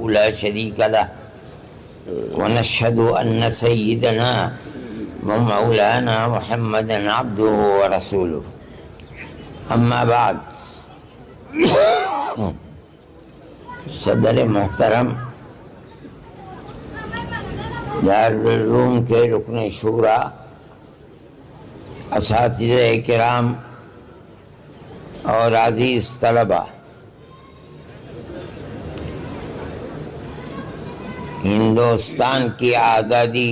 لا شريك له ونشهد أن سيدنا ومولانا محمدا عبده ورسوله اما بعد صدر محترم دارالعلوم کے رکن شورا، اساتذہ کرام اور عزیز طلبہ، ہندوستان کی آزادی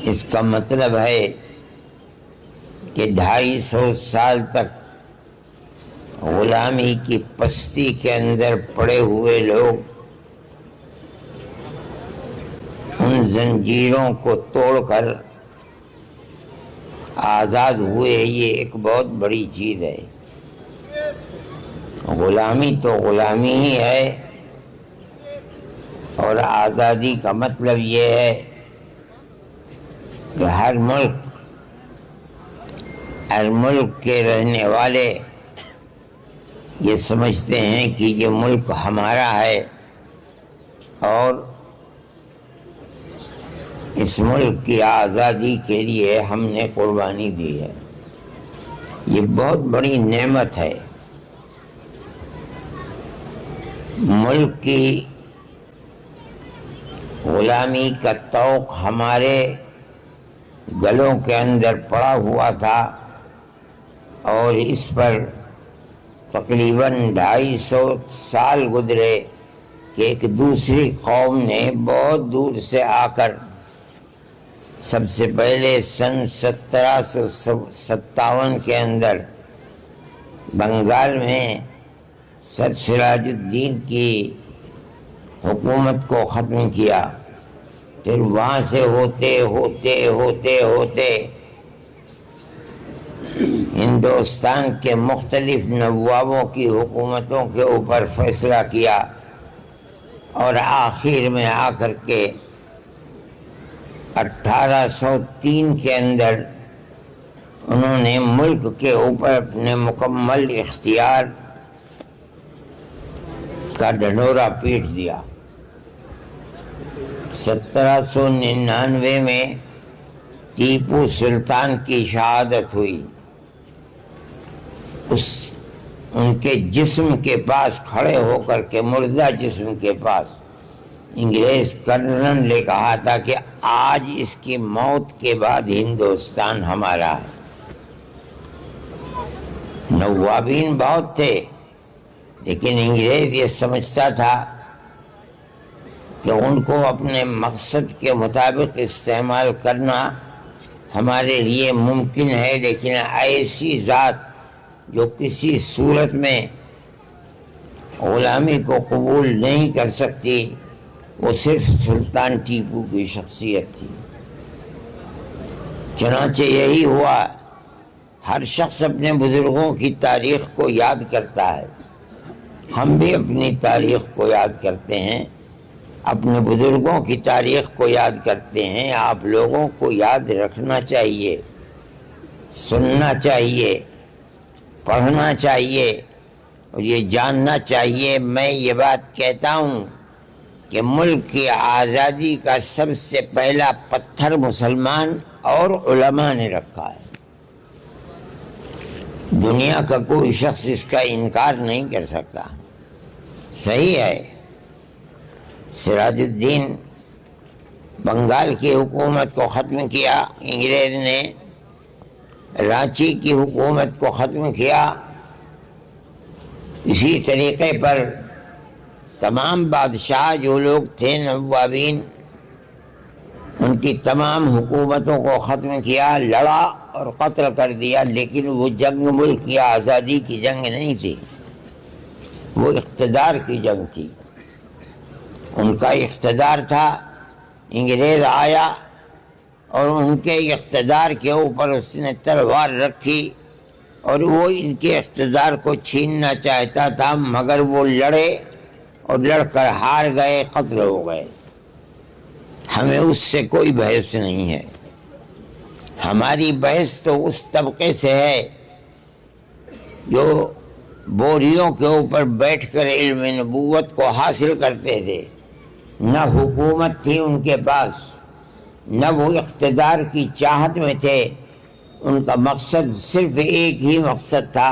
اس کا مطلب ہے کہ 250 سال تک غلامی کی پستی کے اندر پڑے ہوئے لوگ ان زنجیروں کو توڑ کر آزاد ہوئے. یہ ایک بہت بڑی چیز ہے. غلامی تو غلامی ہی ہے، اور آزادی کا مطلب یہ ہے کہ ہر ملک کے رہنے والے یہ سمجھتے ہیں کہ یہ ملک ہمارا ہے اور اس ملک کی آزادی کے لیے ہم نے قربانی دی ہے. یہ بہت بڑی نعمت ہے. ملک کی غلامی کا طوق ہمارے گلوں کے اندر پڑا ہوا تھا، اور اس پر تقریباً 250 سال گزرے کہ ایک دوسری قوم نے بہت دور سے آ کر سب سے پہلے سن 1757 کے اندر بنگال میں سر سراج الدین کی حکومت کو ختم کیا. پھر وہاں سے ہوتے ہوتے ہوتے ہوتے ہندوستان کے مختلف نوابوں کی حکومتوں کے اوپر فیصلہ کیا، اور آخر میں آ کر کے 1803 کے اندر انہوں نے ملک کے اوپر اپنے مکمل اختیار کا ڈھنڈورا پیٹ دیا. 1799 میں ٹیپو سلطان کی شہادت ہوئی. ان کے جسم کے پاس کھڑے ہو کر کے، مردہ جسم کے پاس، انگریز کرنل نے کہا تھا کہ آج اس کی موت کے بعد ہندوستان ہمارا ہے. نوابین بہت تھے، لیکن انگریز یہ سمجھتا تھا کہ ان کو اپنے مقصد کے مطابق استعمال کرنا ہمارے لیے ممکن ہے، لیکن ایسی ذات جو کسی صورت میں غلامی کو قبول نہیں کر سکتی، وہ صرف سلطان ٹیپو کی شخصیت تھی. چنانچہ یہی ہوا. ہر شخص اپنے بزرگوں کی تاریخ کو یاد کرتا ہے. ہم بھی اپنی تاریخ کو یاد کرتے ہیں، اپنے بزرگوں کی تاریخ کو یاد کرتے ہیں. آپ لوگوں کو یاد رکھنا چاہیے، سننا چاہیے، پڑھنا چاہیے، اور یہ جاننا چاہیے. میں یہ بات کہتا ہوں کہ ملک کی آزادی کا سب سے پہلا پتھر مسلمان اور علماء نے رکھا ہے. دنیا کا کوئی شخص اس کا انکار نہیں کر سکتا. صحیح ہے، سراج الدین بنگال کی حکومت کو ختم کیا، انگریز نے رانچی کی حکومت کو ختم کیا. اسی طریقے پر تمام بادشاہ جو لوگ تھے نوابین، ان کی تمام حکومتوں کو ختم کیا، لڑا اور قتل کر دیا. لیکن وہ جنگ ملک کی آزادی کی جنگ نہیں تھی، وہ اقتدار کی جنگ تھی. ان کا اقتدار تھا. انگریز آیا اور ان کے اقتدار کے اوپر اس نے تلوار رکھی، اور وہ ان کے اقتدار کو چھیننا چاہتا تھا، مگر وہ لڑے اور لڑ کر ہار گئے، قتل ہو گئے. ہمیں اس سے کوئی بحث نہیں ہے. ہماری بحث تو اس طبقے سے ہے جو بوریوں کے اوپر بیٹھ کر علم نبوت کو حاصل کرتے تھے، نہ حکومت تھی ان کے پاس، نہ وہ اقتدار کی چاہت میں تھے۔ ان کا مقصد صرف ایک ہی مقصد تھا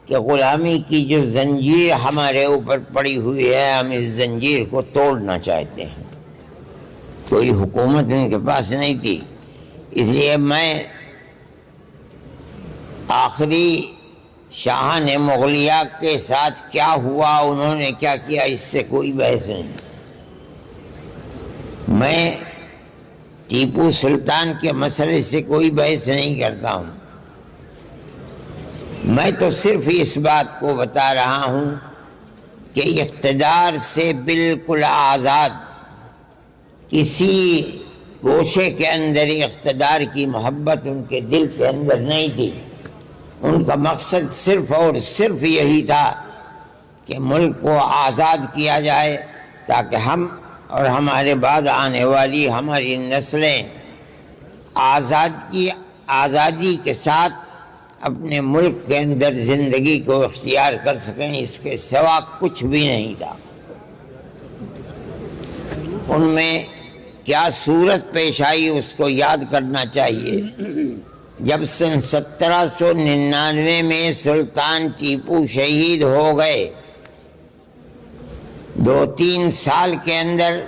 کہ غلامی کی جو زنجیر ہمارے اوپر پڑی ہوئی ہے، ہم اس زنجیر کو توڑنا چاہتے ہیں۔ کوئی حکومت ان کے پاس نہیں تھی۔ اس لیے میں آخری شاہان مغلیہ کے ساتھ کیا ہوا، انہوں نے کیا کیا، اس سے کوئی بحث نہیں۔ میں ٹیپو سلطان کے مسئلے سے کوئی بحث نہیں کرتا ہوں۔ میں تو صرف اس بات کو بتا رہا ہوں کہ اقتدار سے بالکل آزاد، کسی گوشے کے اندر اقتدار کی محبت ان کے دل کے اندر نہیں تھی۔ ان کا مقصد صرف اور صرف یہی تھا کہ ملک کو آزاد کیا جائے تاکہ ہم اور ہمارے بعد آنے والی ہماری نسلیں آزادی کے ساتھ اپنے ملک کے اندر زندگی کو اختیار کر سکیں، اس کے سوا کچھ بھی نہیں تھا۔ ان میں کیا صورت پیش آئی اس کو یاد کرنا چاہیے۔ جب سن 1799 میں سلطان ٹیپو شہید ہو گئے، 2-3 سال کے اندر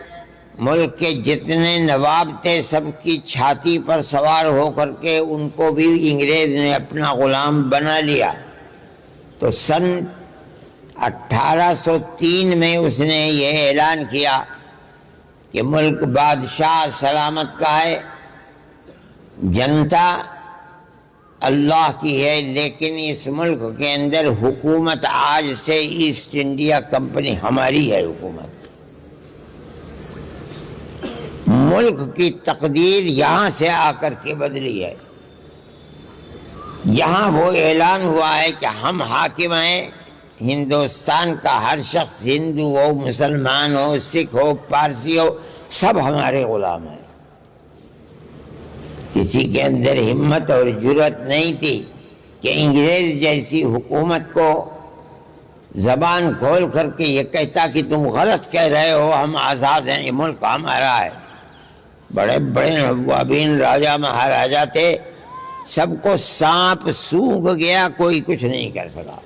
ملک کے جتنے نواب تھے سب کی چھاتی پر سوار ہو کر کے ان کو بھی انگریز نے اپنا غلام بنا لیا۔ تو سن 1803 میں اس نے یہ اعلان کیا کہ ملک بادشاہ سلامت کا ہے، جنتا اللہ کی ہے، لیکن اس ملک کے اندر حکومت آج سے ایسٹ انڈیا کمپنی ہماری ہے حکومت۔ ملک کی تقدیر یہاں سے آ کر کے بدلی ہے۔ یہاں وہ اعلان ہوا ہے کہ ہم حاکم ہیں، ہندوستان کا ہر شخص، ہندو ہو، مسلمان ہو، سکھ ہو، پارسی ہو، سب ہمارے غلام ہیں۔ کسی کے اندر ہمت اور جرأت نہیں تھی کہ انگریز جیسی حکومت کو زبان کھول کر کے یہ کہتا کہ تم غلط کہہ رہے ہو، ہم آزاد ہیں، یہ ملک ہمارا ہے۔ بڑے بڑے نوابین، راجا مہاراجا تھے، سب کو سانپ سونگھ گیا، کوئی کچھ نہیں کر سکا۔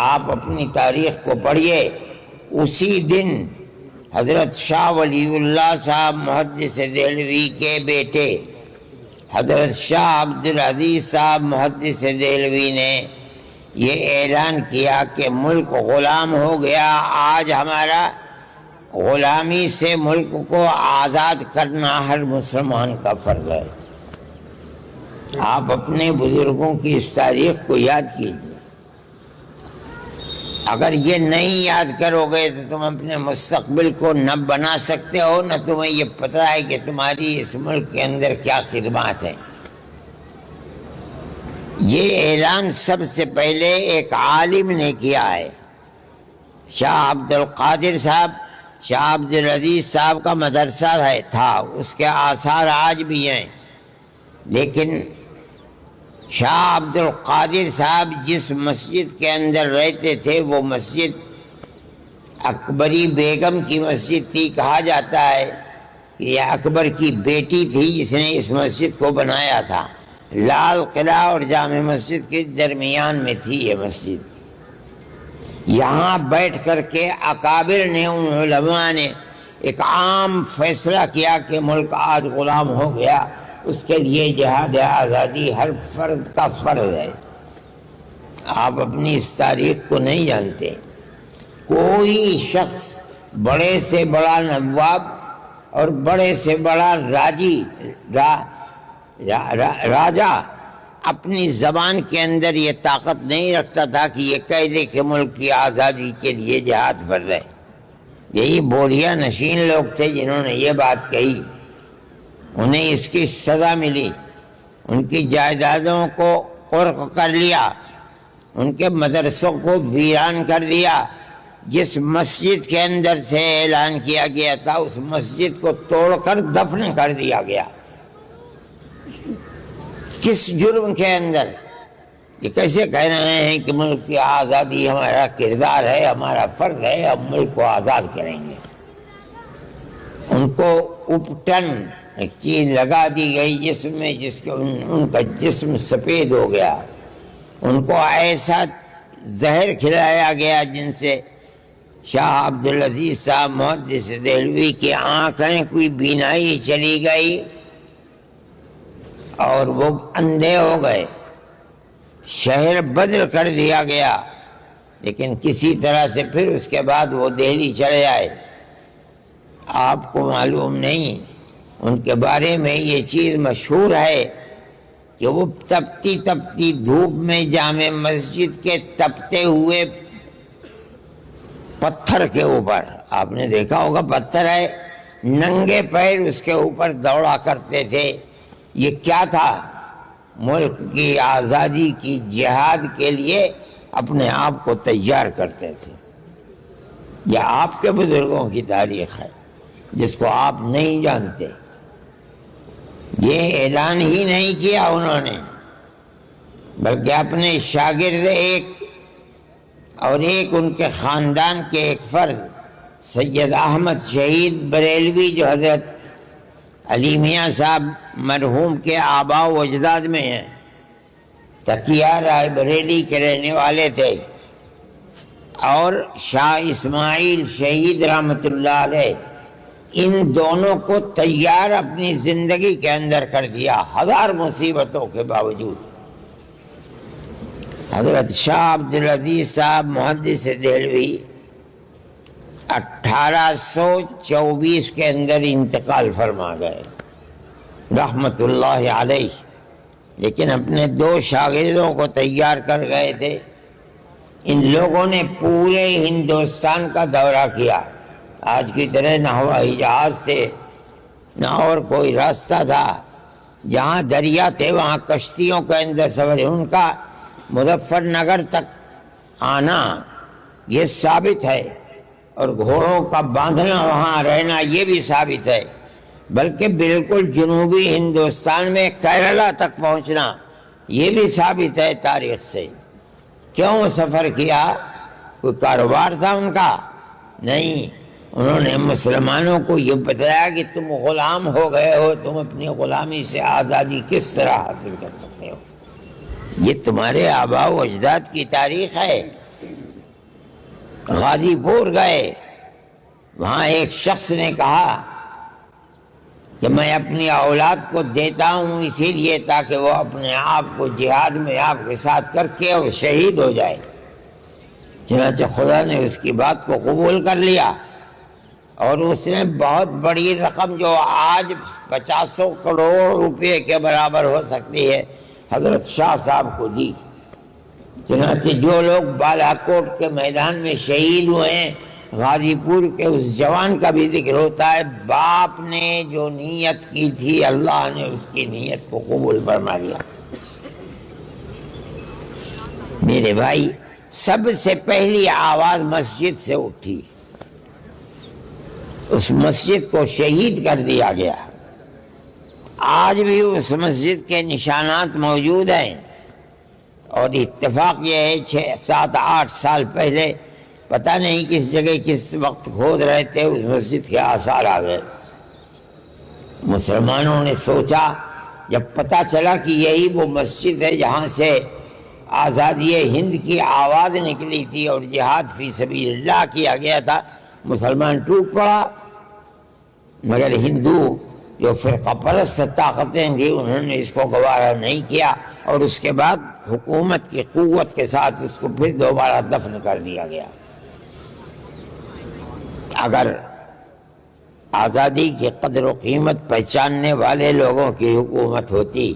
آپ اپنی تاریخ کو پڑھیے، اسی دن حضرت شاہ ولی اللہ صاحب محدث دہلوی کے بیٹے حضرت شاہ عبدالعزیز صاحب محدث دہلوی نے یہ اعلان کیا کہ ملک غلام ہو گیا، آج ہمارا غلامی سے ملک کو آزاد کرنا ہر مسلمان کا فرض ہے۔ آپ اپنے بزرگوں کی اس تاریخ کو یاد کیجیے۔ اگر یہ نہیں یاد کرو گے تو تم اپنے مستقبل کو نہ بنا سکتے ہو، نہ تمہیں یہ پتہ ہے کہ تمہاری اس ملک کے اندر کیا خدمات ہیں۔ یہ اعلان سب سے پہلے ایک عالم نے کیا ہے، شاہ عبدالقادر صاحب۔ شاہ عبدالعزیز صاحب کا مدرسہ تھا، اس کے آثار آج بھی ہیں، لیکن شاہ عبدالقادر صاحب جس مسجد کے اندر رہتے تھے وہ مسجد اکبری بیگم کی مسجد تھی۔ کہا جاتا ہے کہ یہ اکبر کی بیٹی تھی جس نے اس مسجد کو بنایا تھا۔ لال قلعہ اور جامع مسجد کے درمیان میں تھی یہ مسجد۔ یہاں بیٹھ کر کے اکابر نے، ان علماء نے ایک عام فیصلہ کیا کہ ملک آج غلام ہو گیا، اس کے لیے جہاد آزادی ہر فرد کا فرض ہے۔ آپ اپنی اس تاریخ کو نہیں جانتے۔ کوئی شخص، بڑے سے بڑا نواب اور بڑے سے بڑا راجا اپنی زبان کے اندر یہ طاقت نہیں رکھتا تھا کہ یہ کہہ دے کہ ملک کی آزادی کے لیے جہاد فرض ہے۔ یہی بوریا نشین لوگ تھے جنہوں نے یہ بات کہی، انہیں اس کی سزا ملی، ان کی جائیدادوں کو قرق کر لیا، ان کے مدرسوں کو ویران کر دیا۔ جس مسجد کے اندر سے اعلان کیا گیا تھا اس مسجد کو توڑ کر دفن کر دیا گیا۔ کس جرم کے اندر؟ یہ کیسے کہہ رہے ہیں کہ ملک کی آزادی ہمارا کردار ہے، ہمارا فرض ہے، ہم ملک کو آزاد کریں گے؟ ان کو اپٹن ایک چیز لگا دی گئی جسم میں، جس کے ان کا جسم سفید ہو گیا، ان کو ایسا زہر کھلایا گیا جن سے شاہ عبدالعزیز صاحب محدث دہلوی کی آنکھیں کوئی بینائی چلی گئی اور وہ اندھے ہو گئے، شہر بدل کر دیا گیا، لیکن کسی طرح سے پھر اس کے بعد وہ دہلی چلے آئے۔ آپ کو معلوم نہیں، ان کے بارے میں یہ چیز مشہور ہے کہ وہ تپتی تپتی دھوپ میں جامع مسجد کے تپتے ہوئے پتھر کے اوپر، آپ نے دیکھا ہوگا پتھر ہے، ننگے پیر اس کے اوپر دوڑا کرتے تھے۔ یہ کیا تھا؟ ملک کی آزادی کی جہاد کے لیے اپنے آپ کو تیار کرتے تھے۔ یہ آپ کے بزرگوں کی تاریخ ہے جس کو آپ نہیں جانتے۔ یہ اعلان ہی نہیں کیا انہوں نے، بلکہ اپنے شاگرد ایک اور ایک ان کے خاندان کے ایک فرد سید احمد شہید بریلوی، جو حضرت علی میاں صاحب مرحوم کے آباء و اجداد میں ہیں، تقیہ رائے بریلی کے رہنے والے تھے، اور شاہ اسماعیل شہید رحمت اللہ علیہ، ان دونوں کو تیار اپنی زندگی کے اندر کر دیا ہزار مصیبتوں کے باوجود۔ حضرت شاہ عبدالعزیز صاحب محدث دہلوی 1824 کے اندر انتقال فرما گئے رحمت اللہ علیہ، لیکن اپنے 2 شاگردوں کو تیار کر گئے تھے۔ ان لوگوں نے پورے ہندوستان کا دورہ کیا، آج کی طرح نہ ہوائی جہاز تھے نہ اور کوئی راستہ تھا، جہاں دریا تھے وہاں کشتیوں کے اندر سفر، ان کا مظفر نگر تک آنا یہ ثابت ہے، اور گھوڑوں کا باندھنا وہاں رہنا یہ بھی ثابت ہے، بلکہ بالکل جنوبی ہندوستان میں کیرلا تک پہنچنا یہ بھی ثابت ہے تاریخ سے۔ کیوں سفر کیا؟ کوئی کاروبار تھا ان کا؟ نہیں، انہوں نے مسلمانوں کو یہ بتایا کہ تم غلام ہو گئے ہو، تم اپنی غلامی سے آزادی کس طرح حاصل کر سکتے ہو۔ یہ تمہارے آباء و اجداد کی تاریخ ہے۔ غازی پور گئے، وہاں ایک شخص نے کہا کہ میں اپنی اولاد کو دیتا ہوں اسی لیے تاکہ وہ اپنے آپ کو جہاد میں آپ کے ساتھ کر کے اور شہید ہو جائے۔ چنانچہ خدا نے اس کی بات کو قبول کر لیا، اور اس نے بہت بڑی رقم جو آج 50 کروڑ روپے کے برابر ہو سکتی ہے حضرت شاہ صاحب کو دی۔ چنانچہ جو لوگ بالاکوٹ کے میدان میں شہید ہوئے ہیں، غازی پور کے اس جوان کا بھی ذکر ہوتا ہے، باپ نے جو نیت کی تھی اللہ نے اس کی نیت کو قبول فرما لیا۔ میرے بھائی، سب سے پہلی آواز مسجد سے اٹھی، اس مسجد کو شہید کر دیا گیا۔ آج بھی اس مسجد کے نشانات موجود ہیں، اور اتفاق یہ ہے 6 7 8 سال پہلے پتہ نہیں کس جگہ کس وقت کھود رہے تھے، اس مسجد کے آثار آ گئے۔ مسلمانوں نے سوچا، جب پتہ چلا کہ یہی وہ مسجد ہے جہاں سے آزادی ہند کی آواز نکلی تھی اور جہاد فی سبیل اللہ کیا گیا تھا، مسلمان ٹوٹ پڑا۔ مگر ہندو جو فرقہ پرست طاقتیں تھیں انہوں نے اس کو گوارا نہیں کیا، اور اس کے بعد حکومت کی قوت کے ساتھ اس کو پھر دوبارہ دفن کر دیا گیا۔ اگر آزادی کی قدر و قیمت پہچاننے والے لوگوں کی حکومت ہوتی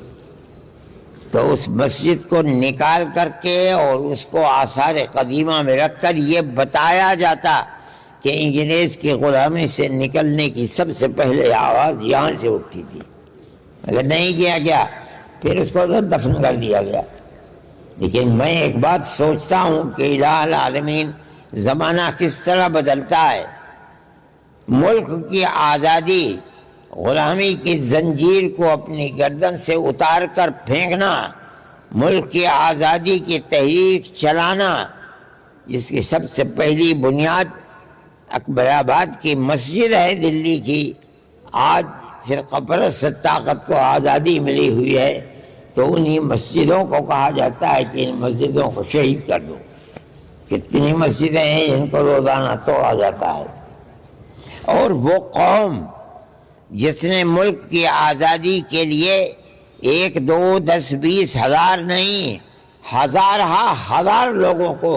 تو اس مسجد کو نکال کر کے اور اس کو آثار قدیمہ میں رکھ کر یہ بتایا جاتا کہ انگریز کی غلامی سے نکلنے کی سب سے پہلے آواز یہاں سے اٹھی تھی۔ اگر نہیں کیا گیا پھر اس کو دفن کر دیا گیا۔ لیکن میں ایک بات سوچتا ہوں کہ الہ العالمین زمانہ کس طرح بدلتا ہے۔ ملک کی آزادی، غلامی کی زنجیر کو اپنی گردن سے اتار کر پھینکنا، ملک کی آزادی کی تحریک چلانا، جس کی سب سے پہلی بنیاد اکبر آباد کی مسجد ہے دلی کی، آج فرقہ پرست طاقت کو آزادی ملی ہوئی ہے تو انہی مسجدوں کو کہا جاتا ہے کہ ان مسجدوں کو شہید کر دو۔ کتنی مسجدیں ہیں جن کو روزانہ توڑا جاتا ہے۔ اور وہ قوم جس نے ملک کی آزادی کے لیے 1 2 10 20 ہزار نہیں، ہزار لوگوں کو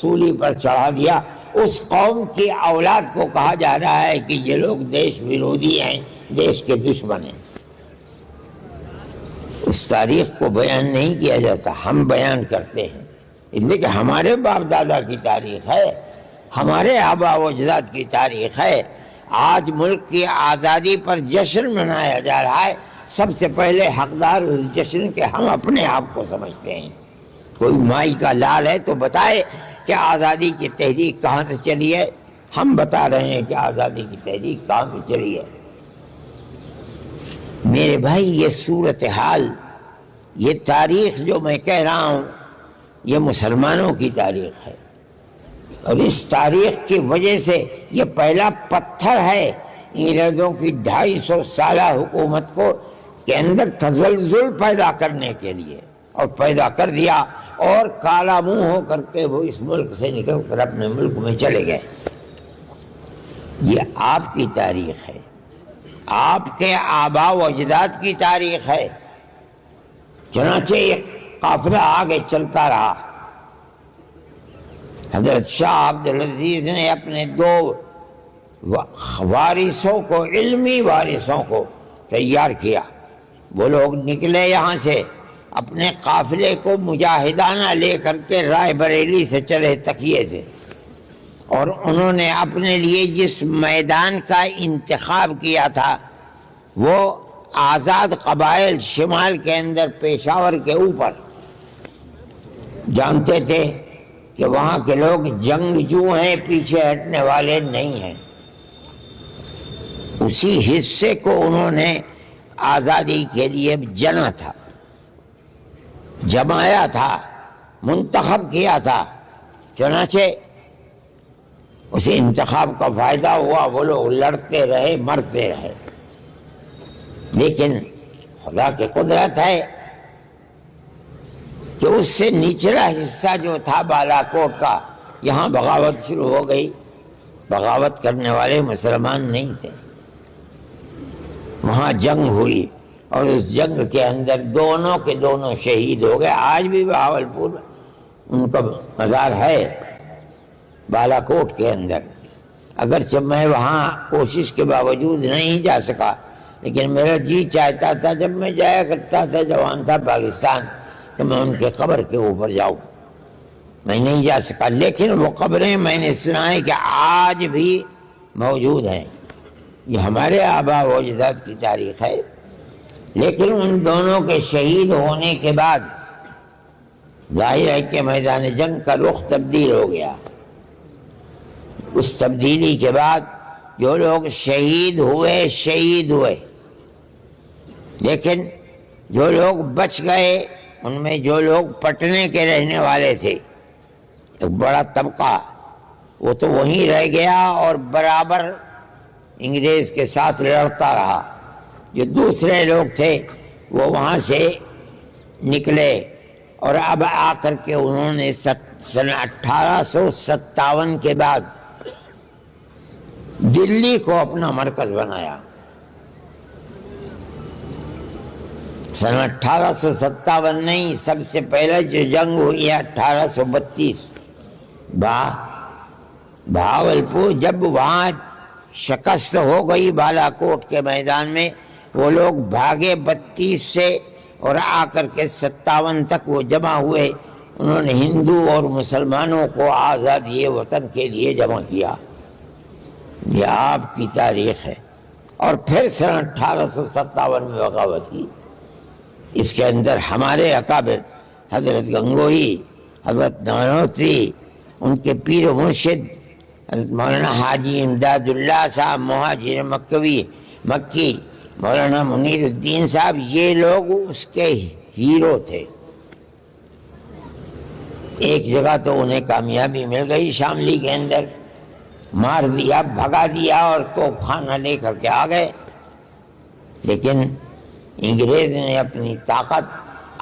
سولی پر چڑھا دیا، اس قوم کی اولاد کو کہا جا رہا ہے کہ یہ لوگ دیش ویرودھی ہیں، دیش کے دشمن ہیں۔ اس تاریخ کو بیان نہیں کیا جاتا، ہم بیان کرتے ہیں، اس لیے کہ ہمارے باپ دادا کی تاریخ ہے، ہمارے آبا و اجداد کی تاریخ ہے۔ آج ملک کی آزادی پر جشن منایا جا رہا ہے، سب سے پہلے حقدار اس جشن کے ہم اپنے آپ کو سمجھتے ہیں۔ کوئی مائی کا لال ہے تو بتائے کہ آزادی کی تحریک کہاں سے چلی ہے؟ ہم بتا رہے ہیں کہ آزادی کی تحریک کہاں سے چلی ہے۔ میرے بھائی، یہ صورتحال، یہ تاریخ جو میں کہہ رہا ہوں، یہ مسلمانوں کی تاریخ ہے، اور اس تاریخ کی وجہ سے یہ پہلا پتھر ہے انگریزوں کی 250 سالہ حکومت کو کے اندر تزلزل پیدا کرنے کے لیے، اور پیدا کر دیا، اور کالا منہ ہو کر کے وہ اس ملک سے نکل کر اپنے ملک میں چلے گئے۔ یہ آپ کی تاریخ ہے، آپ کے آبا و اجداد کی تاریخ ہے۔ چنانچہ یہ قافلہ آگے چلتا رہا۔ حضرت شاہ عبدالعزیز نے اپنے 2 وارثوں کو، علمی وارثوں کو تیار کیا۔ وہ لوگ نکلے یہاں سے، اپنے قافلے کو مجاہدانہ لے کر کے رائے بریلی سے چلے، تکیے سے، اور انہوں نے اپنے لیے جس میدان کا انتخاب کیا تھا وہ آزاد قبائل شمال کے اندر پشاور کے اوپر، جانتے تھے کہ وہاں کے لوگ جنگجو ہیں، پیچھے ہٹنے والے نہیں ہیں۔ اسی حصے کو انہوں نے آزادی کے لیے جنا تھا، جمایا تھا، منتخب کیا تھا۔ چنانچہ اس انتخاب کا فائدہ ہوا، وہ لوگ لڑتے رہے، مرتے رہے، لیکن خدا کی قدرت ہے کہ اس سے نچلا حصہ جو تھا بالا کوٹ کا، یہاں بغاوت شروع ہو گئی۔ بغاوت کرنے والے مسلمان نہیں تھے، وہاں جنگ ہوئی، اور اس جنگ کے اندر دونوں کے دونوں شہید ہو گئے۔ آج بھی بہاولپور ان کا مزار ہے، بالا کوٹ کے اندر، اگرچہ میں وہاں کوشش کے باوجود نہیں جا سکا، لیکن میرا جی چاہتا تھا، جب میں جایا کرتا تھا جوان تھا پاکستان، کہ میں ان کے قبر کے اوپر جاؤں۔ میں نہیں جا سکا، لیکن وہ قبریں میں نے سنا ہے کہ آج بھی موجود ہیں۔ یہ ہمارے آبا و اجداد کی تاریخ ہے۔ لیکن ان دونوں کے شہید ہونے کے بعد ظاہر ہے کہ میدان جنگ کا رخ تبدیل ہو گیا۔ اس تبدیلی کے بعد جو لوگ شہید ہوئے، لیکن جو لوگ بچ گئے، ان میں جو لوگ پٹنے کے رہنے والے تھے، ایک بڑا طبقہ، وہ تو وہیں رہ گیا اور برابر انگریز کے ساتھ لڑتا رہا۔ جو دوسرے لوگ تھے وہ وہاں سے نکلے، اور اب آ کر کے انہوں نے سن 1857 کے بعد دلی کو اپنا مرکز بنایا۔ سن 1857 نہیں، سب سے پہلے جو جنگ ہوئی ہے 1832 بہاولپور، جب وہاں شکست ہو گئی بالا کوٹ کے میدان میں، وہ لوگ بھاگے 32 سے، اور آ کر کے 57 تک وہ جمع ہوئے۔ انہوں نے ہندو اور مسلمانوں کو آزادی وطن کے لیے جمع کیا۔ یہ آپ کی تاریخ ہے۔ اور پھر سن 1857 میں بغاوت کی۔ اس کے اندر ہمارے اکابر حضرت گنگوہی، حضرت نانوتری، ان کے پیر و مرشد حضرت مولانا حاجی امداد اللہ صاحب مہاجر مکی، مولانا منیر الدین صاحب، یہ لوگ اس کے ہیرو تھے۔ ایک جگہ تو انہیں کامیابی مل گئی شاملی کے اندر، مار دیا، بھگا دیا اور توپ خانہ لے کر کے آ گئے۔ لیکن انگریز نے اپنی طاقت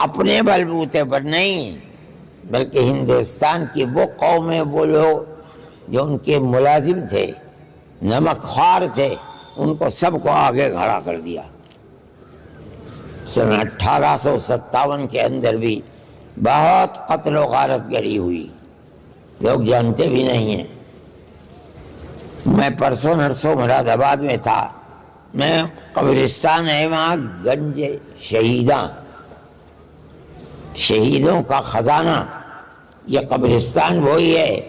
اپنے بلبوتے پر نہیں، بلکہ ہندوستان کی وہ قومیں، وہ لوگ جو ان کے ملازم تھے، نمک خوار تھے، ان کو سب کو آگے کھڑا کر دیا۔ سن 1857 کے اندر بھی بہت قتل و غارت گری ہوئی، لوگ جانتے بھی نہیں ہیں۔ میں پرسوں نرسوں مراد آباد میں تھا، میں قبرستان ہے وہاں گنج شہیداں، شہیدوں کا خزانہ، یہ قبرستان وہی ہے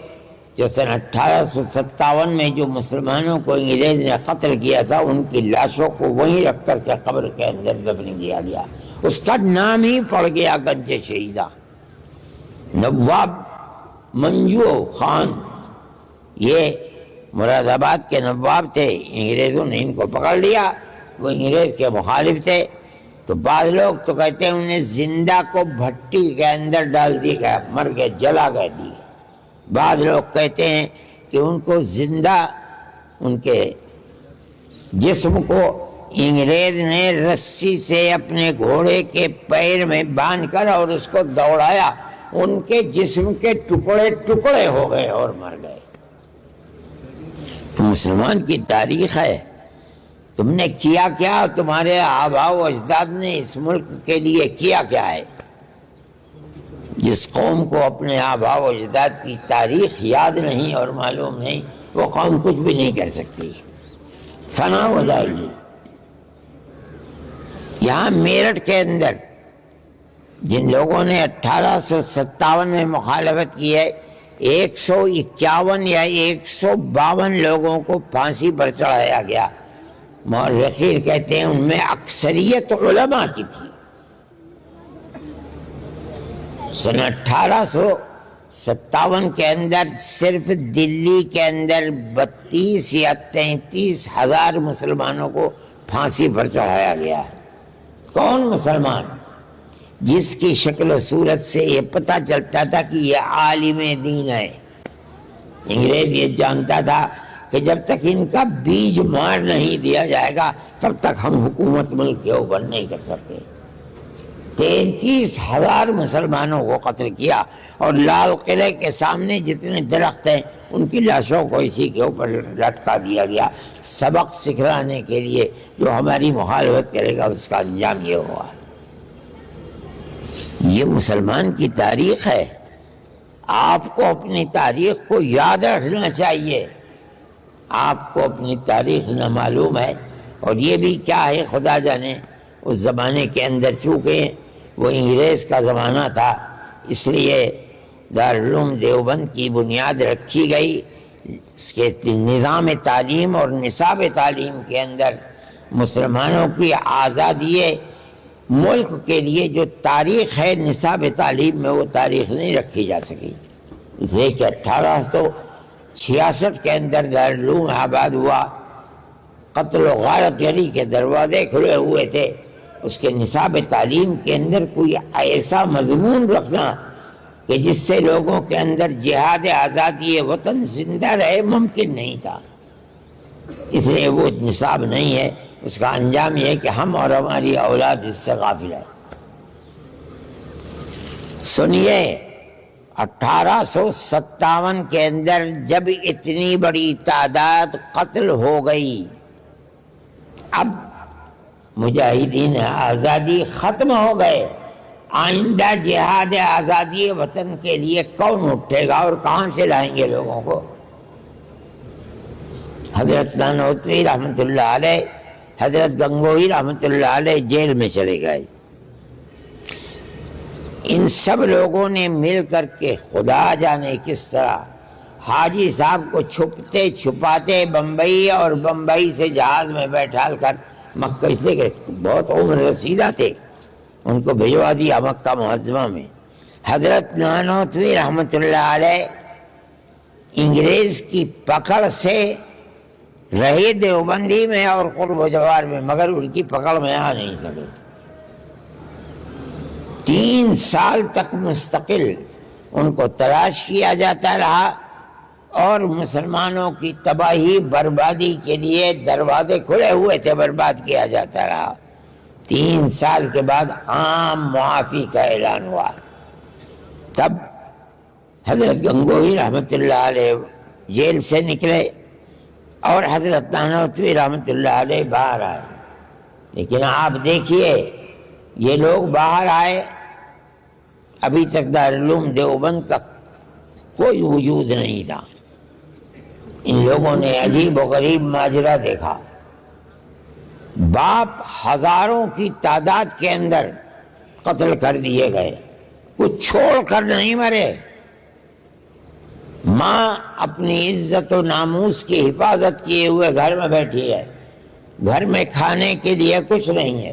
جو سن 1857 میں جو مسلمانوں کو انگریز نے قتل کیا تھا، ان کی لاشوں کو وہیں رکھ کر کے قبر کے اندر دفن کیا گیا، اس کا نام ہی پڑ گیا گنج شہیداں۔ نواب منجو خان یہ مراد آباد کے نواب تھے، انگریزوں نے ان کو پکڑ لیا، وہ انگریز کے مخالف تھے، تو بعض لوگ تو کہتے ہیں انہیں زندہ کو بھٹی کے اندر ڈال دی گیا، مر گئے، جلا گئے دی۔ بعض لوگ کہتے ہیں کہ ان کو زندہ، ان کے جسم کو انگریز نے رسی سے اپنے گھوڑے کے پیر میں باندھ کر اور اس کو دوڑایا، ان کے جسم کے ٹکڑے ٹکڑے ہو گئے اور مر گئے۔ مسلمان کی تاریخ ہے، تم نے کیا کیا، تمہارے آباء و اجداد نے اس ملک کے لیے کیا کیا ہے۔ جس قوم کو اپنے آباء و اجداد کی تاریخ یاد نہیں اور معلوم نہیں، وہ قوم کچھ بھی نہیں کر سکتی، فنا ہو جائے گی۔ یہاں میرٹھ کے اندر جن لوگوں نے 1857 میں مخالفت کی ہے، 151 یا 152 لوگوں کو پھانسی پر چڑھایا گیا۔ مورخین کہتے ہیں ان میں اکثریت علماء کی تھی۔ سن 1857 کے اندر صرف دلی کے اندر 32 یا 33 ہزار مسلمانوں کو پھانسی پر چڑھایا گیا۔ کون مسلمان؟ جس کی شکل و صورت سے یہ پتہ چلتا تھا کہ یہ عالم دین ہے۔ انگریز یہ جانتا تھا کہ جب تک ان کا بیج مار نہیں دیا جائے گا تب تک ہم حکومت ملک کے اوپر نہیں کر سکتے۔ 33 ہزار مسلمانوں کو قتل کیا اور لال قلعے کے سامنے جتنے درخت ہیں ان کی لاشوں کو اسی کے اوپر لٹکا دیا گیا، سبق سکھلانے کے لیے جو ہماری مخالفت کرے گا اس کا انجام یہ ہوا۔ یہ مسلمان کی تاریخ ہے، آپ کو اپنی تاریخ کو یاد رکھنا چاہیے۔ آپ کو اپنی تاریخ نہ معلوم ہے، اور یہ بھی کیا ہے خدا جانے۔ اس زمانے کے اندر چونکہ وہ انگریز کا زمانہ تھا، اس لیے دارالعلوم دیوبند کی بنیاد رکھی گئی۔ اس کے نظام تعلیم اور نصاب تعلیم کے اندر مسلمانوں کی آزادی ملک کے لیے جو تاریخ ہے نصاب تعلیم میں، وہ تاریخ نہیں رکھی جا سکی، اس لیے کہ 1866 کے اندر دارالعلوم آباد ہوا، قتل و غارت گری کے دروازے کھلے ہوئے تھے۔ اس کے نصاب تعلیم کے اندر کوئی ایسا مضمون رکھنا کہ جس سے لوگوں کے اندر جہاد آزادی وطن زندہ رہے ممکن نہیں تھا، اس لیے وہ نصاب نہیں ہے۔ اس کا انجام یہ ہے کہ ہم اور ہماری اولاد اس سے غافل ہے۔ سنیے، 1857 کے اندر جب اتنی بڑی تعداد قتل ہو گئی، اب مجاہدین آزادی ختم ہو گئے، آئندہ جہاد آزادی وطن کے لیے کون اٹھے گا اور کہاں سے لائیں گے لوگوں کو؟ حضرت نانوتوی رحمۃ اللہ علیہ، حضرت گنگوہی رحمۃ اللہ علیہ جیل میں چلے گئے۔ ان سب لوگوں نے مل کر کے خدا جانے کس طرح حاجی صاحب کو چھپتے چھپاتے بمبئی اور بمبئی سے جہاز میں بیٹھال کر مکہ، اس لیے کہ بہت عمر رسیدہ تھے، ان کو بھجوا دیا مکہ معظمہ میں۔ حضرت نانوتوی رحمۃ اللہ علیہ انگریز کی پکڑ سے رہے دیوبندی میں اور قرب و جوار میں، مگر ان کی پکڑ میں آ نہیں سکے۔ 3 سال تک مستقل ان کو تلاش کیا جاتا رہا اور مسلمانوں کی تباہی بربادی کے لیے دروازے کھلے ہوئے تھے، برباد کیا جاتا رہا۔ 3 سال کے بعد عام معافی کا اعلان ہوا، تب حضرت گنگوہی رحمۃ اللہ علیہ جیل سے نکلے اور حضرت نانوتوی رحمۃ اللہ علیہ باہر آئے۔ لیکن آپ دیکھیے یہ لوگ باہر آئے، ابھی تک دارالعلوم دیوبند کا کوئی وجود نہیں تھا۔ ان لوگوں نے عجیب و غریب ماجرا دیکھا، باپ ہزاروں کی تعداد کے اندر قتل کر دیے گئے، کچھ چھوڑ کر نہیں مرے۔ ماں اپنی عزت و ناموس کی حفاظت کیے ہوئے گھر میں بیٹھی ہے، گھر میں کھانے کے لیے کچھ نہیں ہے۔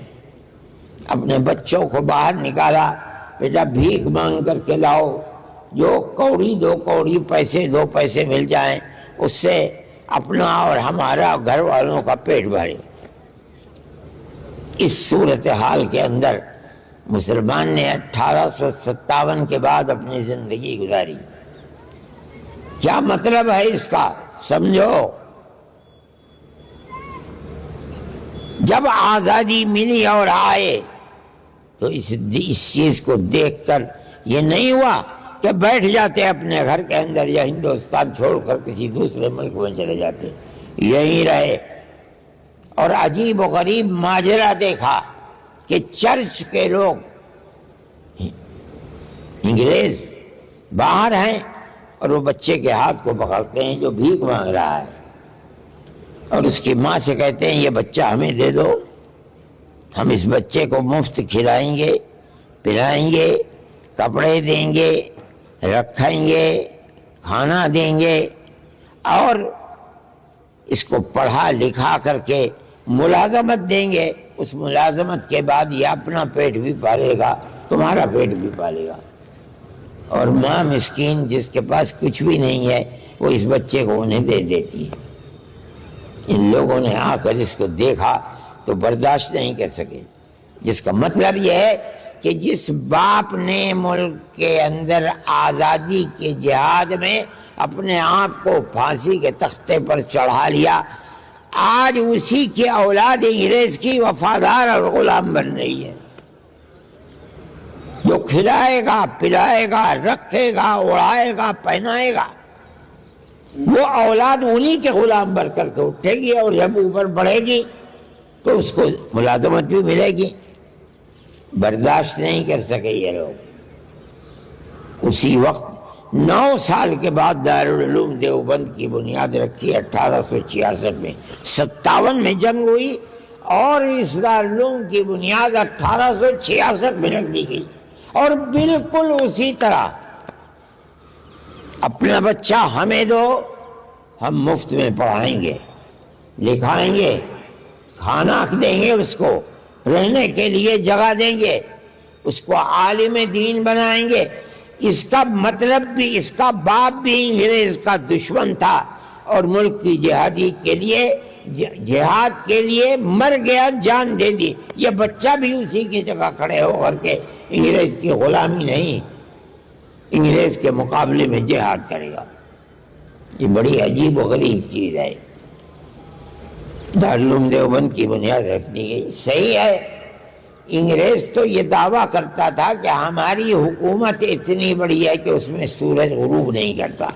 اپنے بچوں کو باہر نکالا، بیٹا بھیک مانگ کر کے لاؤ، جو کوڑی 2 کوڑی پیسے 2 پیسے مل جائیں اس سے اپنا اور ہمارا گھر والوں کا پیٹ بھرے۔ اس صورتحال کے اندر مسلمان نے 1857 کے بعد اپنی زندگی گزاری۔ کیا مطلب ہے اس کا؟ سمجھو، جب آزادی ملی اور آئے تو اس چیز کو دیکھ کر یہ نہیں ہوا کہ بیٹھ جاتے اپنے گھر کے اندر یا ہندوستان چھوڑ کر کسی دوسرے ملک میں چلے جاتے، یہیں رہے۔ اور عجیب و غریب ماجرا دیکھا کہ چرچ کے لوگ انگریز باہر ہیں اور وہ بچے کے ہاتھ کو پکڑتے ہیں جو بھیک مانگ رہا ہے، اور اس کی ماں سے کہتے ہیں یہ بچہ ہمیں دے دو، ہم اس بچے کو مفت کھلائیں گے، پلائیں گے، کپڑے دیں گے، رکھیں گے، کھانا دیں گے، اور اس کو پڑھا لکھا کر کے ملازمت دیں گے۔ اس ملازمت کے بعد یہ اپنا پیٹ بھی پالے گا، تمہارا پیٹ بھی پالے گا۔ اور ماں مسکین جس کے پاس کچھ بھی نہیں ہے وہ اس بچے کو انہیں دے دیتی ہے۔ ان لوگوں نے آ کر اس کو دیکھا تو برداشت نہیں کر سکے، جس کا مطلب یہ ہے کہ جس باپ نے ملک کے اندر آزادی کے جہاد میں اپنے آپ کو پھانسی کے تختے پر چڑھا لیا، آج اسی کی اولاد انگریز کی وفادار اور غلام بن رہی ہے، جو کھلائے گا، پلائے گا، رکھے گا، اڑائے گا، پہنائے گا، وہ اولاد انہی کے غلام بن کر کے اٹھے گی، اور جب اوپر بڑھے گی تو اس کو ملازمت بھی ملے گی۔ برداشت نہیں کر سکے یہ لوگ۔ اسی وقت 9 سال کے بعد دارالعلوم دیوبند کی بنیاد رکھی 1866 میں، 57 میں جنگ ہوئی اور اس دارالعلوم کی بنیاد 1866 میں رکھ دی گئی، اور بالکل اسی طرح اپنا بچہ ہمیں دو، ہم مفت میں پڑھائیں گے، لکھائیں گے، کھانا دیں گے، اس کو رہنے کے لیے جگہ دیں گے، اس کو عالم دین بنائیں گے۔ اس کا مطلب بھی، اس کا باپ بھی انگریز کا دشمن تھا اور ملک کی جہادی کے لیے، جہاد کے لیے مر گیا، جان دے دی۔ یہ بچہ بھی اسی کی جگہ کھڑے ہو کر کے انگریز کی غلامی نہیں، انگریز کے مقابلے میں جہاد کرے گا۔ یہ بڑی عجیب و غریب چیز ہے۔ دارالعلوم دیوبند کی بنیاد رکھ دی گئی۔ صحیح ہے، انگریز تو یہ دعویٰ کرتا تھا کہ ہماری حکومت اتنی بڑی ہے کہ اس میں سورج غروب نہیں کرتا،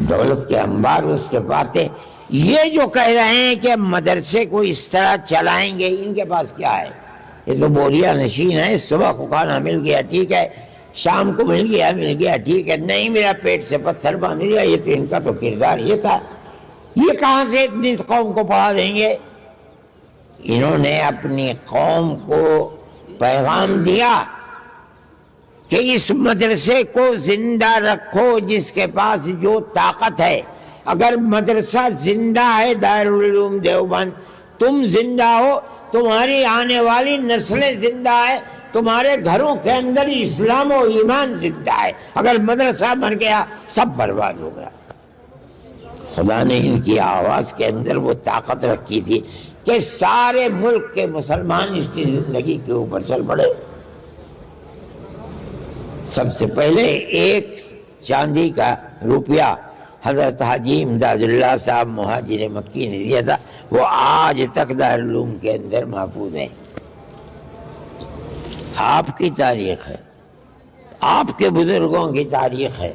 دولت کے انبار اس کے پاتے۔ یہ جو کہہ رہے ہیں کہ مدرسے کو اس طرح چلائیں گے، ان کے پاس کیا ہے؟ یہ تو بوریا نشین ہے، صبح کو کھانا مل گیا ٹھیک ہے، شام کو مل گیا ٹھیک ہے، نہیں میرا پیٹ سے پتھر باندھ لیا۔ یہ تو ان کا تو کردار یہ تھا۔ یہ کہاں سے اتنی قوم کو پڑھا دیں گے؟ انہوں نے اپنی قوم کو پیغام دیا کہ اس مدرسے کو زندہ رکھو جس کے پاس جو طاقت ہے۔ اگر مدرسہ زندہ ہے دارالعلوم دیوبند، تم زندہ ہو، تمہاری آنے والی نسلیں زندہ ہے، تمہارے گھروں کے اندر اسلام و ایمان زندہ ہے۔ اگر مدرسہ مر گیا سب برباد ہو گیا۔ خدا نے ان کی آواز کے اندر وہ طاقت رکھی تھی کہ سارے ملک کے مسلمان اس کی زندگی کے اوپر چل پڑے۔ سب سے پہلے ایک چاندی کا روپیہ حضرت حاجی امداد اللہ صاحب مہاجر مکی نے دیا تھا، وہ آج تک دارالعلوم کے اندر محفوظ ہے۔ آپ کی تاریخ ہے، آپ کے بزرگوں کی تاریخ ہے۔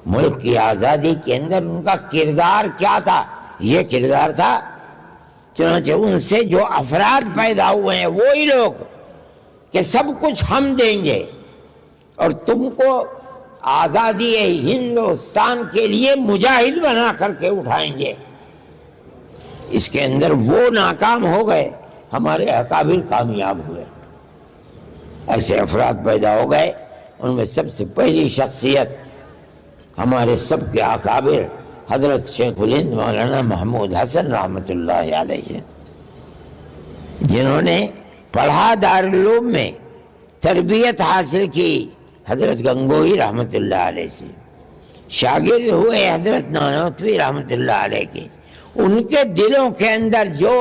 ملک کی آزادی کے اندر ان کا کردار کیا تھا؟ یہ کردار تھا، چنانچہ ان سے جو افراد پیدا ہوئے ہیں وہی لوگ کہ سب کچھ ہم دیں گے اور تم کو آزادی ہندوستان کے لیے مجاہد بنا کر کے اٹھائیں گے، اس کے اندر وہ ناکام ہو گئے، ہمارے اکابر کامیاب ہوئے۔ ایسے افراد پیدا ہو گئے، ان میں سب سے پہلی شخصیت ہمارے سب کے اکابر حضرت شیخ الہند مولانا محمود حسن رحمۃ اللہ علیہ، جنہوں نے پڑھا دارالعلوم میں، تربیت حاصل کی حضرت گنگوئی رحمۃ اللہ علیہ سے، شاگرد ہوئے حضرت نانوتوی رحمۃ اللہ علیہ کے۔ ان کے دلوں کے اندر جو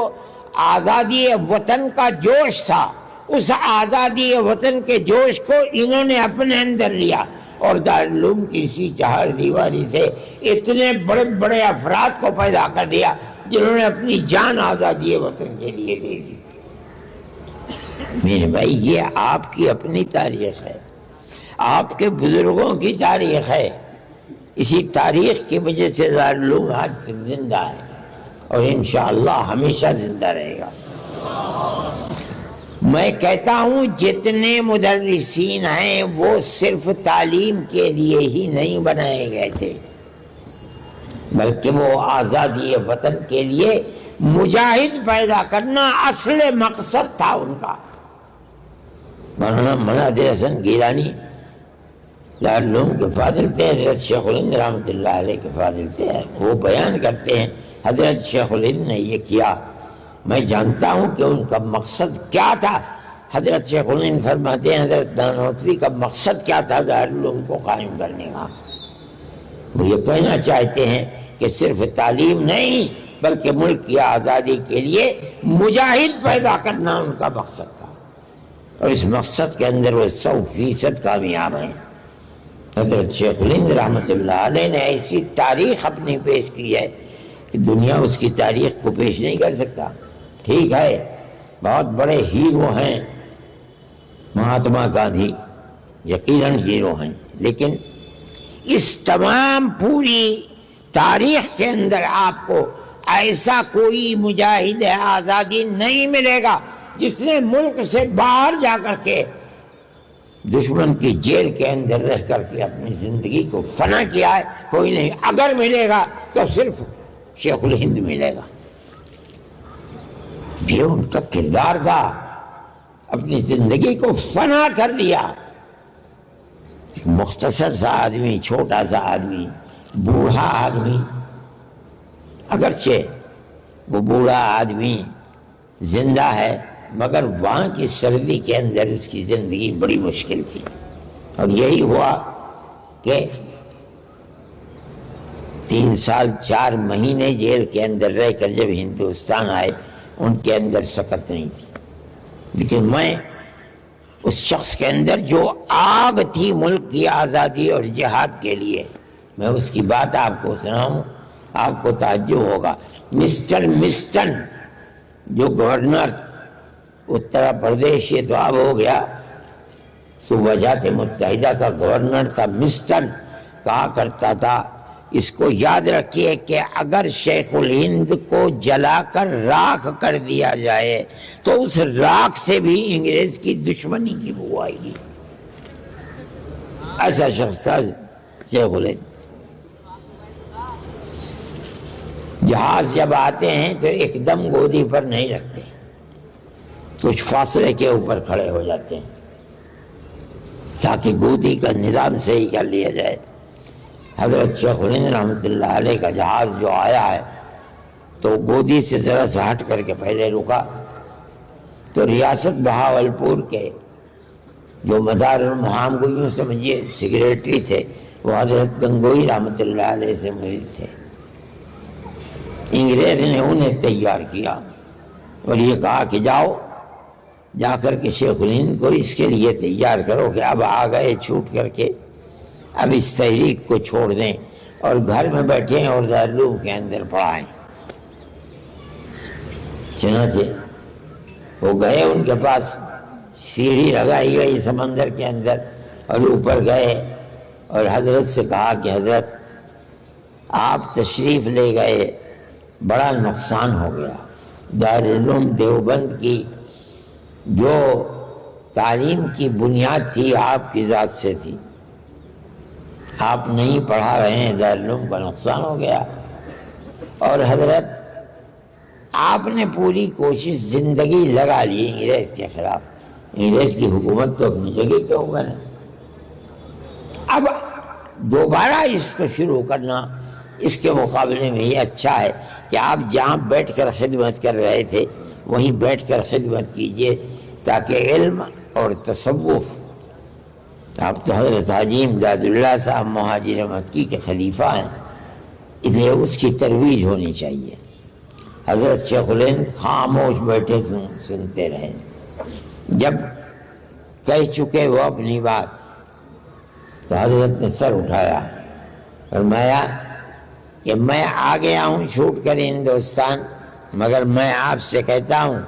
آزادی وطن کا جوش تھا، اس آزادی وطن کے جوش کو انہوں نے اپنے اندر لیا اور دارالعلوم کی اسی چہار دیواری سے اتنے بڑے بڑے افراد کو پیدا کر دیا جنہوں نے اپنی جان آزادی وطن کے لیے دے دی۔ میرے بھائی، یہ آپ کی اپنی تاریخ ہے، آپ کے بزرگوں کی تاریخ ہے۔ اسی تاریخ کی وجہ سے دارالعلوم آج تک زندہ ہے اور انشاءاللہ ہمیشہ زندہ رہے گا۔ میں کہتا ہوں جتنے مدرسین ہیں وہ صرف تعلیم کے لیے ہی نہیں بنائے گئے تھے، بلکہ وہ آزادی وطن کے لیے مجاہد پیدا کرنا اصل مقصد تھا ان کا۔ مولانا مناظر حسن گیلانی دارالعلوم کے فاضل تھے، حضرت شیخ الہند رحمۃ اللہ علیہ کے فاضل تھے۔ وہ بیان کرتے ہیں حضرت شیخ الہند نے یہ کیا، میں جانتا ہوں کہ ان کا مقصد کیا تھا۔ حضرت شیخ الہند فرماتے ہیں حضرت نانوتوی کا مقصد کیا تھا دارالعلوم کو قائم کرنے کا؟ وہ یہ کہنا چاہتے ہیں کہ صرف تعلیم نہیں بلکہ ملک کی آزادی کے لیے مجاہد پیدا کرنا ان کا مقصد تھا، اور اس مقصد کے اندر وہ 100% کامیاب ہیں۔ حضرت شیخ الہند رحمۃ اللہ علیہ نے ایسی تاریخ اپنی پیش کی ہے کہ دنیا اس کی تاریخ کو پیش نہیں کر سکتا۔ ٹھیک ہے، بہت بڑے ہیرو ہیں مہاتما گاندھی، یقیناً ہیرو ہیں، لیکن اس تمام پوری تاریخ کے اندر آپ کو ایسا کوئی مجاہد آزادی نہیں ملے گا جس نے ملک سے باہر جا کر کے دشمن کی جیل کے اندر رہ کر کے اپنی زندگی کو فنا کیا ہے۔ کوئی نہیں، اگر ملے گا تو صرف شیخ الہند ملے گا۔ یہ ان کا کردار تھا، اپنی زندگی کو فنا کر دیا۔ ایک مختصر سا آدمی، چھوٹا سا آدمی، بوڑھا آدمی، اگرچہ وہ بوڑھا آدمی زندہ ہے مگر وہاں کی سردی کے اندر اس کی زندگی بڑی مشکل تھی، اور یہی ہوا کہ 3 سال 4 مہینے جیل کے اندر رہ کر جب ہندوستان آئے ان کے اندر سکت نہیں تھی، لیکن میں اس شخص کے اندر جو آگ تھی ملک کی آزادی اور جہاد کے لیے، میں اس کی بات آپ کو سناؤں، آپ کو تعجب ہوگا۔ مسٹر مسٹن جو گورنر اتر پردیش، یہ تو اب ہو گیا، صوبہ جات متحدہ کا گورنر تھا، مسٹن کہا کرتا تھا، اس کو یاد رکھیے کہ اگر شیخ الہند کو جلا کر راکھ کر دیا جائے تو اس راکھ سے بھی انگریز کی دشمنی کی بو آئے گی۔ ایسا شخص تھا شیخ الہند۔ جہاز جب آتے ہیں تو ایک دم گودی پر نہیں رکھتے، کچھ فاصلے کے اوپر کھڑے ہو جاتے ہیں تاکہ گودی کا نظام صحیح کر لیا جائے۔ حضرت شیخ الہند رحمۃ اللہ علیہ کا جہاز جو آیا ہے تو گودی سے ذرا سا ہٹ کر کے پہلے رکا، تو ریاست بہاولپور کے جو مدار المحام کو یوں سمجھیے سیکریٹری تھے، وہ حضرت گنگوئی رحمۃ اللہ علیہ سے مرید تھے۔ انگریز نے انہیں تیار کیا اور یہ کہا کہ جاؤ جا کر کے شیخ الہند کو اس کے لیے تیار کرو کہ اب آ گئے چھوٹ کر کے، اب اس تحریک کو چھوڑ دیں اور گھر میں بیٹھیں اور دارالعلوم کے اندر پڑھائیں۔ چنانچہ وہ گئے، ان کے پاس سیڑھی لگائی گئی سمندر کے اندر، اور اوپر گئے اور حضرت سے کہا کہ حضرت آپ تشریف لے گئے، بڑا نقصان ہو گیا، دارالعلوم دیوبند کی جو تعلیم کی بنیاد تھی آپ کی ذات سے تھی، آپ نہیں پڑھا رہے ہیں، دارالعلوم کا نقصان ہو گیا۔ اور حضرت آپ نے پوری کوشش زندگی لگا لی انگریز کے خلاف، انگریز کی حکومت تو اپنی جگہ پہ ہوگا نا، اب دوبارہ اس کو شروع کرنا اس کے مقابلے میں یہ اچھا ہے کہ آپ جہاں بیٹھ کر خدمت کر رہے تھے وہیں بیٹھ کر خدمت کیجئے، تاکہ علم اور تصوف، آپ تو حضرت حاجی امداد اللہ صاحب مہاجر مکی کے خلیفہ ہیں، اس لیے اس کی ترویج ہونی چاہیے۔ حضرت شیخ الہند خاموش بیٹھے سنتے رہے، جب کہہ چکے وہ اپنی بات تو حضرت نے سر اٹھایا، فرمایا کہ میں آ گیا ہوں چھوٹ کر ہندوستان، مگر میں آپ سے کہتا ہوں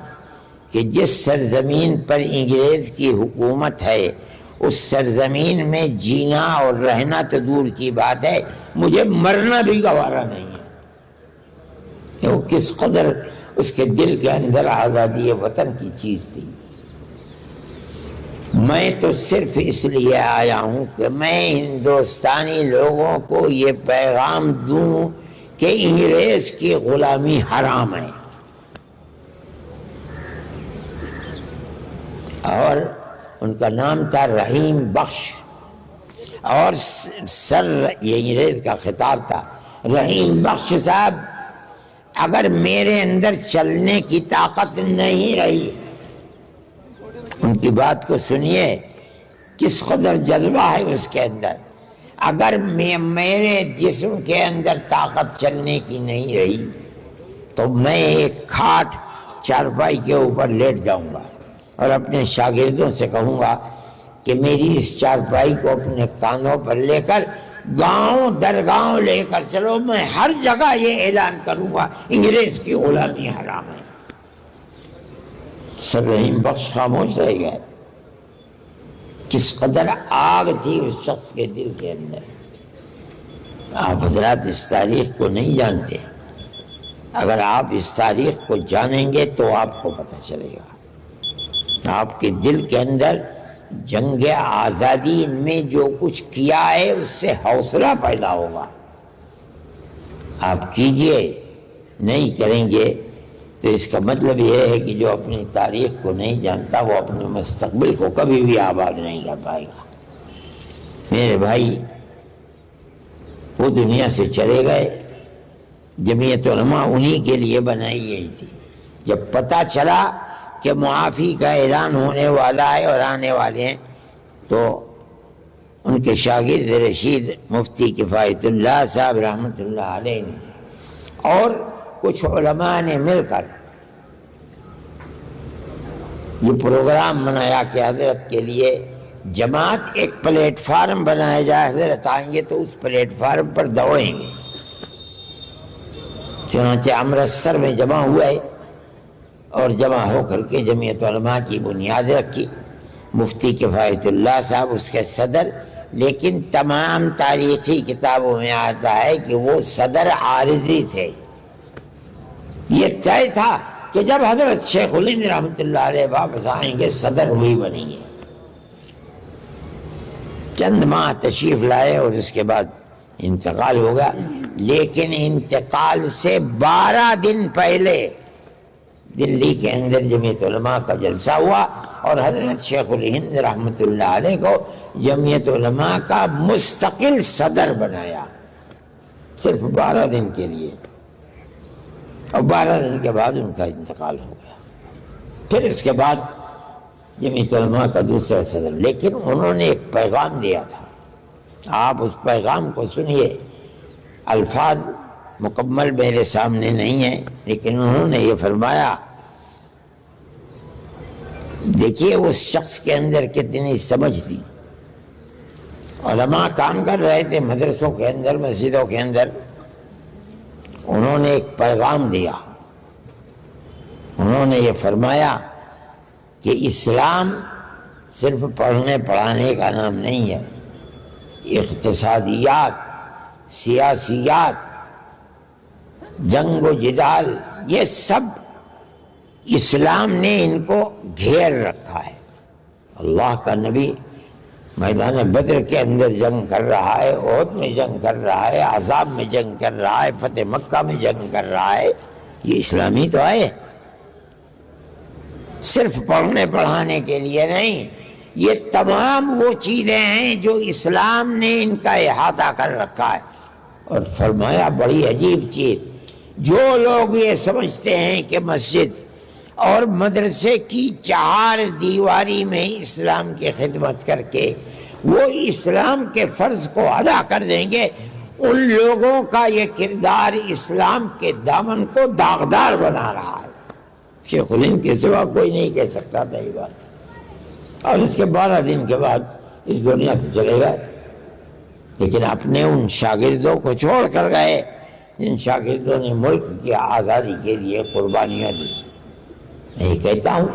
کہ جس سرزمین پر انگریز کی حکومت ہے اس سرزمین میں جینا اور رہنا تو دور کی بات ہے، مجھے مرنا بھی گوارا نہیں ہے۔ کہ وہ کس قدر اس کے دل کے اندر آزادی وطن کی چیز تھی۔ میں تو صرف اس لیے آیا ہوں کہ میں ہندوستانی لوگوں کو یہ پیغام دوں کہ انگریز کی غلامی حرام ہے، اور ان کا نام تھا رحیم بخش، اور سر یہ انگریز کا خطاب تھا، رحیم بخش صاحب اگر میرے اندر چلنے کی طاقت نہیں رہی، ان کی بات کو سنیے کس قدر جذبہ ہے اس کے اندر، اگر میرے جسم کے اندر طاقت چلنے کی نہیں رہی تو میں ایک کھاٹ چارپائی کے اوپر لیٹ جاؤں گا اور اپنے شاگردوں سے کہوں گا کہ میری اس چارپائی کو اپنے کانوں پر لے کر گاؤں در گاؤں لے کر چلو، میں ہر جگہ یہ اعلان کروں گا انگریز کی غلامی حرام ہے۔ سر رحیم بخش خاموش رہ گئے، کس قدر آگ تھی اس شخص کے دل کے اندر۔ آپ حضرات اس تاریخ کو نہیں جانتے، اگر آپ اس تاریخ کو جانیں گے تو آپ کو پتہ چلے گا، آپ کے دل کے اندر جنگ آزادی میں جو کچھ کیا ہے اس سے حوصلہ پیدا ہوگا۔ آپ کیجئے، نہیں کریں گے تو اس کا مطلب یہ ہے کہ جو اپنی تاریخ کو نہیں جانتا وہ اپنے مستقبل کو کبھی بھی آباد نہیں کر پائے گا۔ میرے بھائی وہ دنیا سے چلے گئے، جمعیت علماء انہی کے لیے بنائی گئی تھی۔ جب پتہ چلا کہ معافی کا اعلان ہونے والا ہے اور آنے والے ہیں تو ان کے شاگرد رشید مفتی کفایت اللہ صاحب رحمۃ اللہ علیہ نے اور کچھ علماء نے مل کر یہ پروگرام بنایا کہ حضرت کے لیے جماعت ایک پلیٹ فارم بنایا جائے، حضرت آئیں گے تو اس پلیٹ فارم پر دوڑیں گے۔ چنانچہ امرتسر میں جمع ہوئے اور جمع ہو کر کے جمعیت علماء کی بنیاد رکھی، مفتی کفایت اللہ صاحب اس کے صدر، لیکن تمام تاریخی کتابوں میں آتا ہے کہ وہ صدر عارضی تھے۔ یہ طے تھا کہ جب حضرت شیخ الہند رحمۃ اللہ علیہ واپس آئیں گے صدر وہی بنیں گے۔ چند ماہ تشریف لائے اور اس کے بعد انتقال ہوگا، لیکن انتقال سے 12 دن پہلے دلی کے اندر جمعیت علماء کا جلسہ ہوا اور حضرت شیخ الہند رحمۃ اللہ علیہ کو جمعیت علماء کا مستقل صدر بنایا، صرف 12 دن کے لیے، اور 12 دن کے بعد ان کا انتقال ہو گیا۔ پھر اس کے بعد جمعیت علماء کا دوسرا صدر، لیکن انہوں نے ایک پیغام دیا تھا، آپ اس پیغام کو سنیے، الفاظ مکمل میرے سامنے نہیں ہیں، لیکن انہوں نے یہ فرمایا دیکھیے اس شخص کے اندر کتنی سمجھ تھی۔ علماء کام کر رہے تھے مدرسوں کے اندر، مسجدوں کے اندر، انہوں نے ایک پیغام دیا۔ انہوں نے یہ فرمایا کہ اسلام صرف پڑھنے پڑھانے کا نام نہیں ہے، اقتصادیات، سیاسیات، جنگ و جدال، یہ سب اسلام نے ان کو گھیر رکھا ہے۔ اللہ کا نبی میدان بدر کے اندر جنگ کر رہا ہے، احد میں جنگ کر رہا ہے، احزاب میں جنگ کر رہا ہے، فتح مکہ میں جنگ کر رہا ہے، یہ اسلامی تو ہے، صرف پڑھنے پڑھانے کے لیے نہیں۔ یہ تمام وہ چیزیں ہیں جو اسلام نے ان کا احاطہ کر رکھا ہے۔ اور فرمایا بڑی عجیب چیز، جو لوگ یہ سمجھتے ہیں کہ مسجد اور مدرسے کی چار دیواری میں اسلام کی خدمت کر کے وہ اسلام کے فرض کو ادا کر دیں گے، ان لوگوں کا یہ کردار اسلام کے دامن کو داغدار بنا رہا ہے۔ شیخ الہند کے سوا کوئی نہیں کہہ سکتا تھا یہ بات، اور اس کے 12 دن کے بعد اس دنیا سے چلے گئے، لیکن اپنے ان شاگردوں کو چھوڑ کر گئے جن شاگردوں نے ملک کی آزادی کے لیے قربانیاں دی۔ میں یہ کہتا ہوں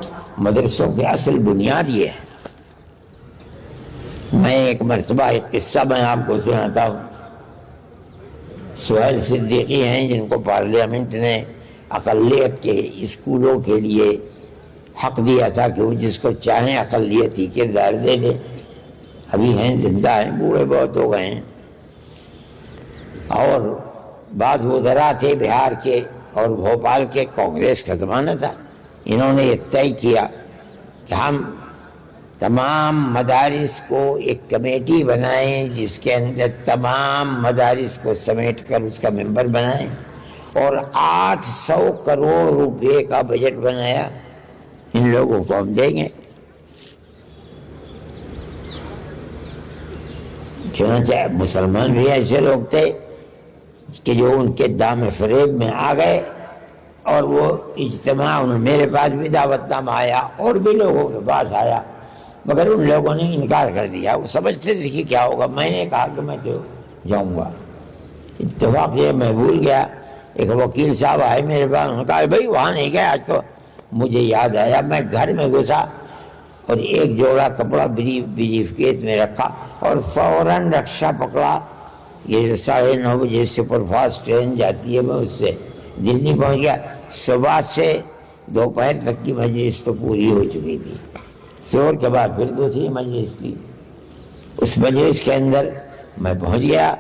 مدرسوں کی اصل بنیاد یہ ہے۔ میں ایک مرتبہ ایک قصہ میں آپ کو سناتا ہوں۔ سہیل صدیقی ہیں جن کو پارلیمنٹ نے اقلیت کے اسکولوں کے لیے حق دیا تھا کہ وہ جس کو چاہیں اقلیتی کردار دے دے، ابھی ہیں، زندہ ہیں، بوڑھے بہت ہو گئے ہیں، اور بعض وزراء تھے بہار کے اور بھوپال کے، کانگریس کا زمانہ تھا، انہوں نے یہ طے کیا کہ ہم تمام مدارس کو ایک کمیٹی بنائیں جس کے اندر تمام مدارس کو سمیٹ کر اس کا ممبر بنائیں، اور 800 کروڑ روپے کا بجٹ بنایا، ان لوگوں کو ہم دیں گے۔ چنانچہ مسلمان بھی ایسے لوگ تھے کہ جو ان کے دام فریب میں آ گئے، اور وہ اجتماع میرے پاس بھی دعوت نامہ آیا اور بھی لوگوں کے پاس آیا، مگر ان لوگوں نے انکار کر دیا۔ وہ سمجھتے تھے کہ کیا ہوگا، میں نے کہا کہ میں تو جاؤں گا۔ اتفاق یہ میں بھول گیا، ایک وکیل صاحب آئے میرے پاس، انہوں نے کہا بھائی وہاں نہیں گئے آج تو۔ مجھے یاد آیا، میں گھر میں گھسا اور ایک جوڑا کپڑا بریف کیس میں رکھا اور فوراً رکشہ پکڑا۔ یہ 9:30 بجے سپر فاسٹ ٹرین جاتی ہے، میں اس سے دلی پہنچ گیا۔ صبح سے دوپہر تک کی مجلس تو پوری ہو چکی تھی، زور کے بعد پھر دوسری مجلس تھی۔ اس مجلس کے اندر میں پہنچ گیا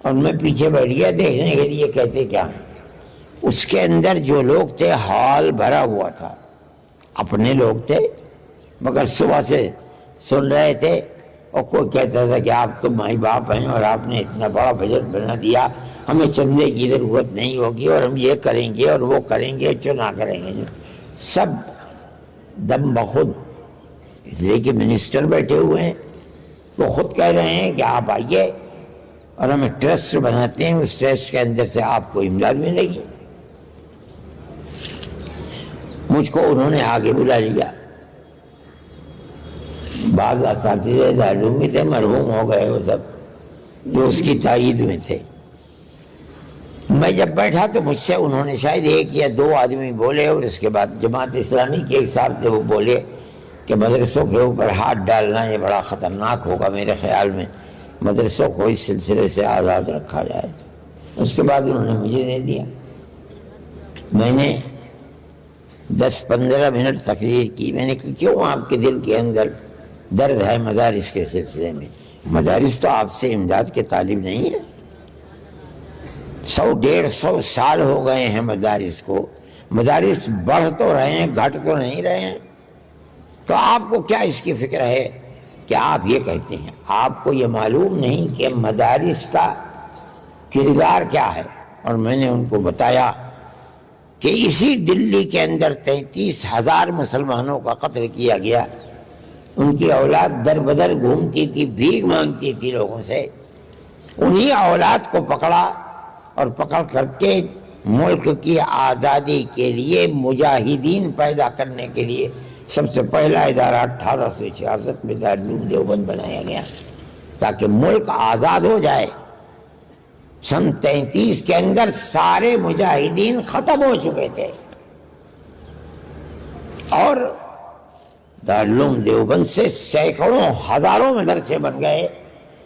اور میں پیچھے بیٹھ گیا دیکھنے کے لیے کہتے کیا ہیں۔ اس کے اندر جو لوگ تھے ہال بھرا ہوا تھا، اپنے لوگ تھے مگر صبح سے سن رہے تھے، اور کوئی کہتا تھا کہ آپ تو مائی باپ ہیں اور آپ نے اتنا بڑا بجٹ بنا دیا، ہمیں چندے کی ضرورت نہیں ہوگی اور ہم یہ کریں گے اور وہ کریں گے، چنا کریں گے، سب دم بخود، اس لیے کہ منسٹر بیٹھے ہوئے ہیں، وہ خود کہہ رہے ہیں کہ آپ آئیے اور ہمیں ٹرسٹ بناتے ہیں، اس ٹرسٹ کے اندر سے آپ کو امداد ملے گی۔ مجھ کو انہوں نے آگے بلا لیا، بعض اساتذہ دارالعلوم میں تھے، مرحوم ہو گئے وہ سب جو اس کی تائید میں تھے۔ میں جب بیٹھا تو مجھ سے انہوں نے شاید 1 یا 2 آدمی بولے، اور اس کے بعد جماعت اسلامی کے ایک صاحب تھے، وہ بولے کہ مدرسوں کے اوپر ہاتھ ڈالنا یہ بڑا خطرناک ہوگا، میرے خیال میں مدرسوں کو اس سلسلے سے آزاد رکھا جائے۔ اس کے بعد انہوں نے مجھے دے دیا، میں نے 10-15 منٹ تقریر کی۔ میں نے کہا کیوں آپ کے دل کے اندر درد ہے مدارس کے سلسلے میں؟ مدارس تو آپ سے امداد کے طالب نہیں ہے، 100-150 سال ہو گئے ہیں مدارس کو، مدارس بڑھ تو رہے ہیں، گھٹ تو نہیں رہے ہیں، تو آپ کو کیا اس کی فکر ہے کہ آپ یہ کہتے ہیں؟ آپ کو یہ معلوم نہیں کہ مدارس کا کردار کیا ہے؟ اور میں نے ان کو بتایا کہ اسی دلی کے اندر 33,000 مسلمانوں کا قتل کیا گیا، ان کی اولاد در بدر گھومتی تھی، بھیک مانگتی تھی لوگوں سے، انہی اولاد کو پکڑا اور پکڑ کر کے ملک کی آزادی کے لیے مجاہدین پیدا کرنے کے لیے سب سے پہلا ادارہ 1866 میں دارالعلوم دیوبند بنایا گیا تاکہ ملک آزاد ہو جائے۔ سن 33 کے اندر سارے مجاہدین ختم ہو چکے تھے اور دارالعلوم دیوبند سے سینکڑوں ہزاروں مدرسے بن گئے،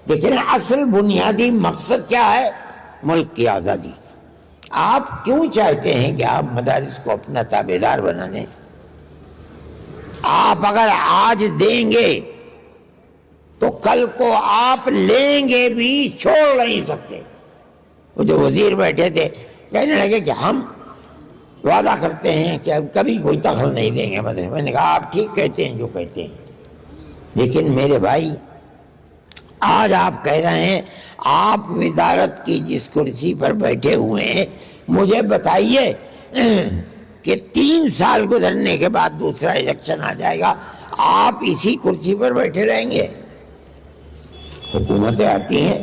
لیکن اصل بنیادی مقصد کیا ہے؟ ملک کی آزادی۔ آپ کیوں چاہتے ہیں کہ آپ مدارس کو اپنا تابعدار بنا دیں؟ آپ اگر آج دیں گے تو کل کو آپ لیں گے بھی چھوڑ نہیں سکتے۔ وہ جو وزیر بیٹھے تھے کہنے لگے کہ ہم وعدہ کرتے ہیں کہ اب کبھی کوئی دخل نہیں دیں گے مدرسے۔ میں نے کہا آپ ٹھیک کہتے ہیں جو کہتے ہیں، لیکن میرے بھائی آج آپ کہہ رہے ہیں آپ وزارت کی جس کرسی پر بیٹھے ہوئے ہیں، مجھے بتائیے کہ 3 سال گزرنے کے بعد دوسرا الیکشن آ جائے گا، آپ اسی کرسی پر بیٹھے رہیں گے؟ حکومتیں آتی ہیں،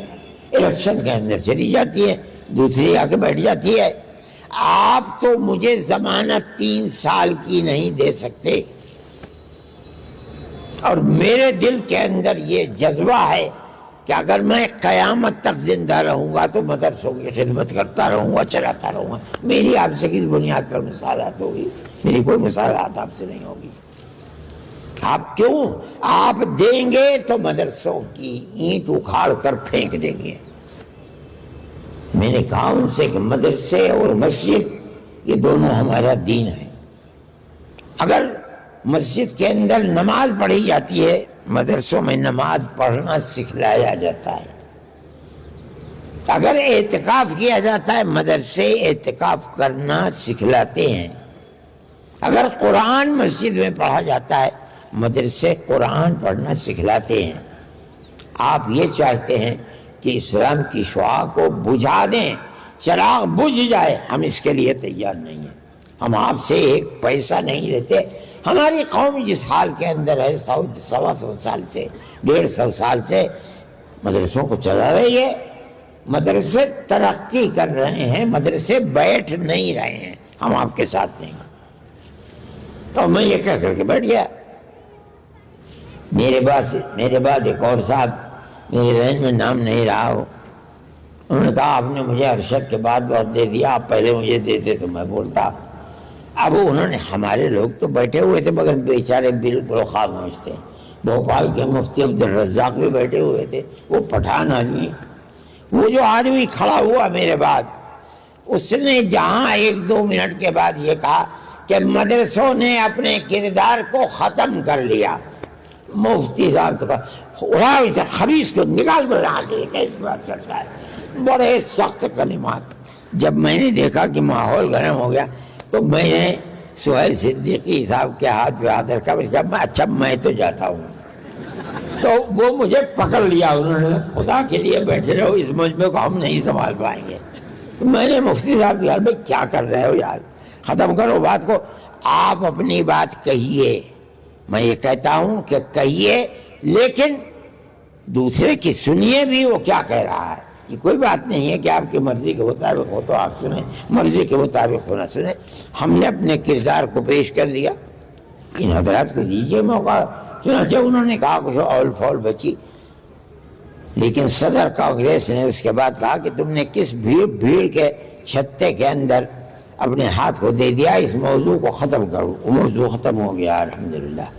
الیکشن کے اندر چلی جاتی ہے، دوسری آ کے بیٹھ جاتی ہے۔ آپ تو مجھے ضمانت 3 سال کی نہیں دے سکتے، اور میرے دل کے اندر یہ جذبہ ہے کہ اگر میں قیامت تک زندہ رہوں گا تو مدرسوں کی خدمت کرتا رہوں گا، چلاتا رہوں گا۔ میری آپ سے کس بنیاد پر مصالحت ہوگی؟ میری کوئی مصالحت آپ سے نہیں ہوگی۔ آپ کیوں؟ آپ دیں گے تو مدرسوں کی اینٹ اکھاڑ کر پھینک دیں گے۔ میں نے کہا ان سے کہ مدرسے اور مسجد یہ دونوں ہمارا دین ہے۔ اگر مسجد کے اندر نماز پڑھی جاتی ہے، مدرسوں میں نماز پڑھنا سکھلایا جاتا ہے۔ اگر اعتکاف کیا جاتا ہے، مدرسے اعتکاف کرنا سکھلاتے ہیں۔ اگر قرآن مسجد میں پڑھا جاتا ہے، مدرسے قرآن پڑھنا سکھلاتے ہیں۔ آپ یہ چاہتے ہیں کہ اسلام کی شعاع کو بجھا دیں، چراغ بجھ جائے، ہم اس کے لیے تیار نہیں ہیں۔ ہم آپ سے ایک پیسہ نہیں لیتے۔ ہماری قوم جس حال کے اندر ہے، 100 سال سے 150 سال سے مدرسوں کو چلا رہی ہے۔ مدرسے ترقی کر رہے ہیں، مدرسے بیٹھ نہیں رہے ہیں، ہم آپ کے ساتھ نہیں۔ تو میں یہ کہہ کر کے بیٹھ گیا۔ میرے بعد ایک اور صاحب، میرے ذہن میں نام نہیں رہا ہو، انہوں نے کہا آپ نے مجھے ارشد کے بعد بہت دے دیا، آپ پہلے مجھے دیتے تو میں بولتا۔ اب انہوں نے، ہمارے لوگ تو بیٹھے ہوئے تھے مگر بیچارے بالکل خاموش تھے۔ بھوپال کے مفتی عبدالرزاق بھی بیٹھے ہوئے تھے، وہ پٹھان آدمی۔ وہ جو آدمی کھڑا ہوا میرے بعد، اس نے جہاں 1-2 منٹ کے بعد یہ کہا کہ مدرسوں نے اپنے کردار کو ختم کر لیا، مفتی صاحب تو کہا اسے خبیث کو نکال کر یہاں سے، کیسی بات کرتا ہے۔ بڑے سخت کلمات۔ جب میں نے دیکھا کہ ماحول گرم ہو گیا تو میں نے سہیل صدیقی صاحب کے ہاتھ پہ ہاتھ رکھا، میں نے کہا اچھا میں تو جاتا ہوں۔ تو وہ مجھے پکڑ لیا، انہوں نے خدا کے لیے بیٹھے رہو، اس مجمع کو ہم نہیں سنبھال پائیں گے۔ تو میں نے مفتی صاحب سے کہا بھائی کیا کر رہے ہو یار، ختم کرو بات کو، آپ اپنی بات کہیے۔ میں یہ کہتا ہوں کہ کہیے، لیکن دوسرے کی سنیے بھی وہ کیا کہہ رہا ہے۔ یہ کوئی بات نہیں ہے کہ آپ کی مرضی کے مطابق ہو تو آپ سنیں، مرضی کے مطابق ہو نہ سنیں۔ ہم نے اپنے کردار کو پیش کر دیا، ان حضرات کو دیجیے موقع۔ چنانچہ انہوں نے کہا کچھ اول فول بچی، لیکن صدر کانگریس نے اس کے بعد کہا کہ تم نے کس بھیڑ کے چھتے کے اندر اپنے ہاتھ کو دے دیا، اس موضوع کو ختم کرو۔ وہ موضوع ختم ہو گیا الحمدللہ۔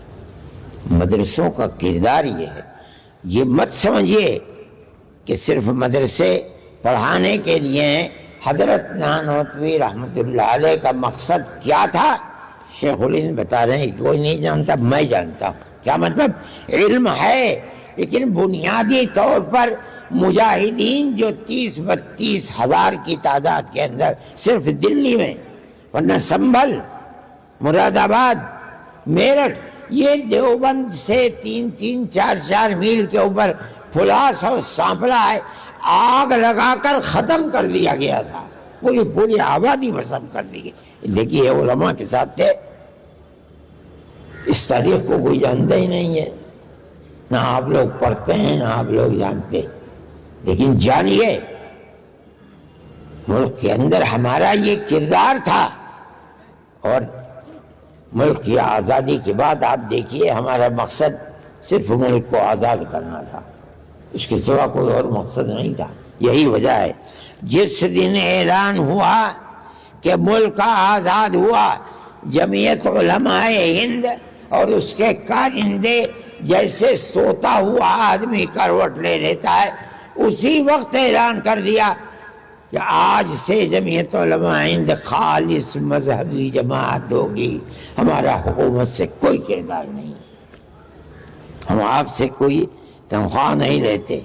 مدرسوں کا کردار یہ ہے، یہ مت سمجھیے کہ صرف مدرسے پڑھانے کے لیے ہیں۔ حضرت نانوتوی رحمۃ اللہ علیہ کا مقصد کیا تھا؟ شیخ الہند بتا رہے ہیں کہ کوئی نہیں جانتا، میں جانتا ہوں۔ کیا مطلب؟ علم ہے، لیکن بنیادی طور پر مجاہدین جو 30-32 ہزار کی تعداد کے اندر صرف دلی میں، ورنہ سنبھل، مراد آباد، میرٹھ، یہ دیوبند سے 3-3 4-4 میل کے اوپر پھلاس اور سانپلا ہے، آگ لگا کر ختم کر دیا گیا تھا، پوری آبادی ختم کر دی گئی۔ دیکھیے علماء کے ساتھ تھے، اس تاریخ کو کوئی جانتا ہی نہیں ہے، نہ آپ لوگ پڑھتے ہیں نہ آپ لوگ جانتے، لیکن جانیے ملک کے اندر ہمارا یہ کردار تھا، اور ملک کی آزادی کے بعد آپ دیکھیے ہمارا مقصد صرف ملک کو آزاد کرنا تھا، اس کے سوا کوئی اور مقصد نہیں تھا۔ یہی وجہ ہے جس دن اعلان ہوا کہ ملک آزاد ہوا، جمعیت علماء ہند اور اس کے کارندے جیسے سوتا ہوا آدمی کروٹ لے لیتا ہے، اسی وقت اعلان کر دیا کہ آج سے جمعیت علماء ہند خالص مذہبی جماعت ہوگی، ہمارا حکومت سے کوئی کردار نہیں، ہم آپ سے کوئی تنخواہ نہیں لیتے،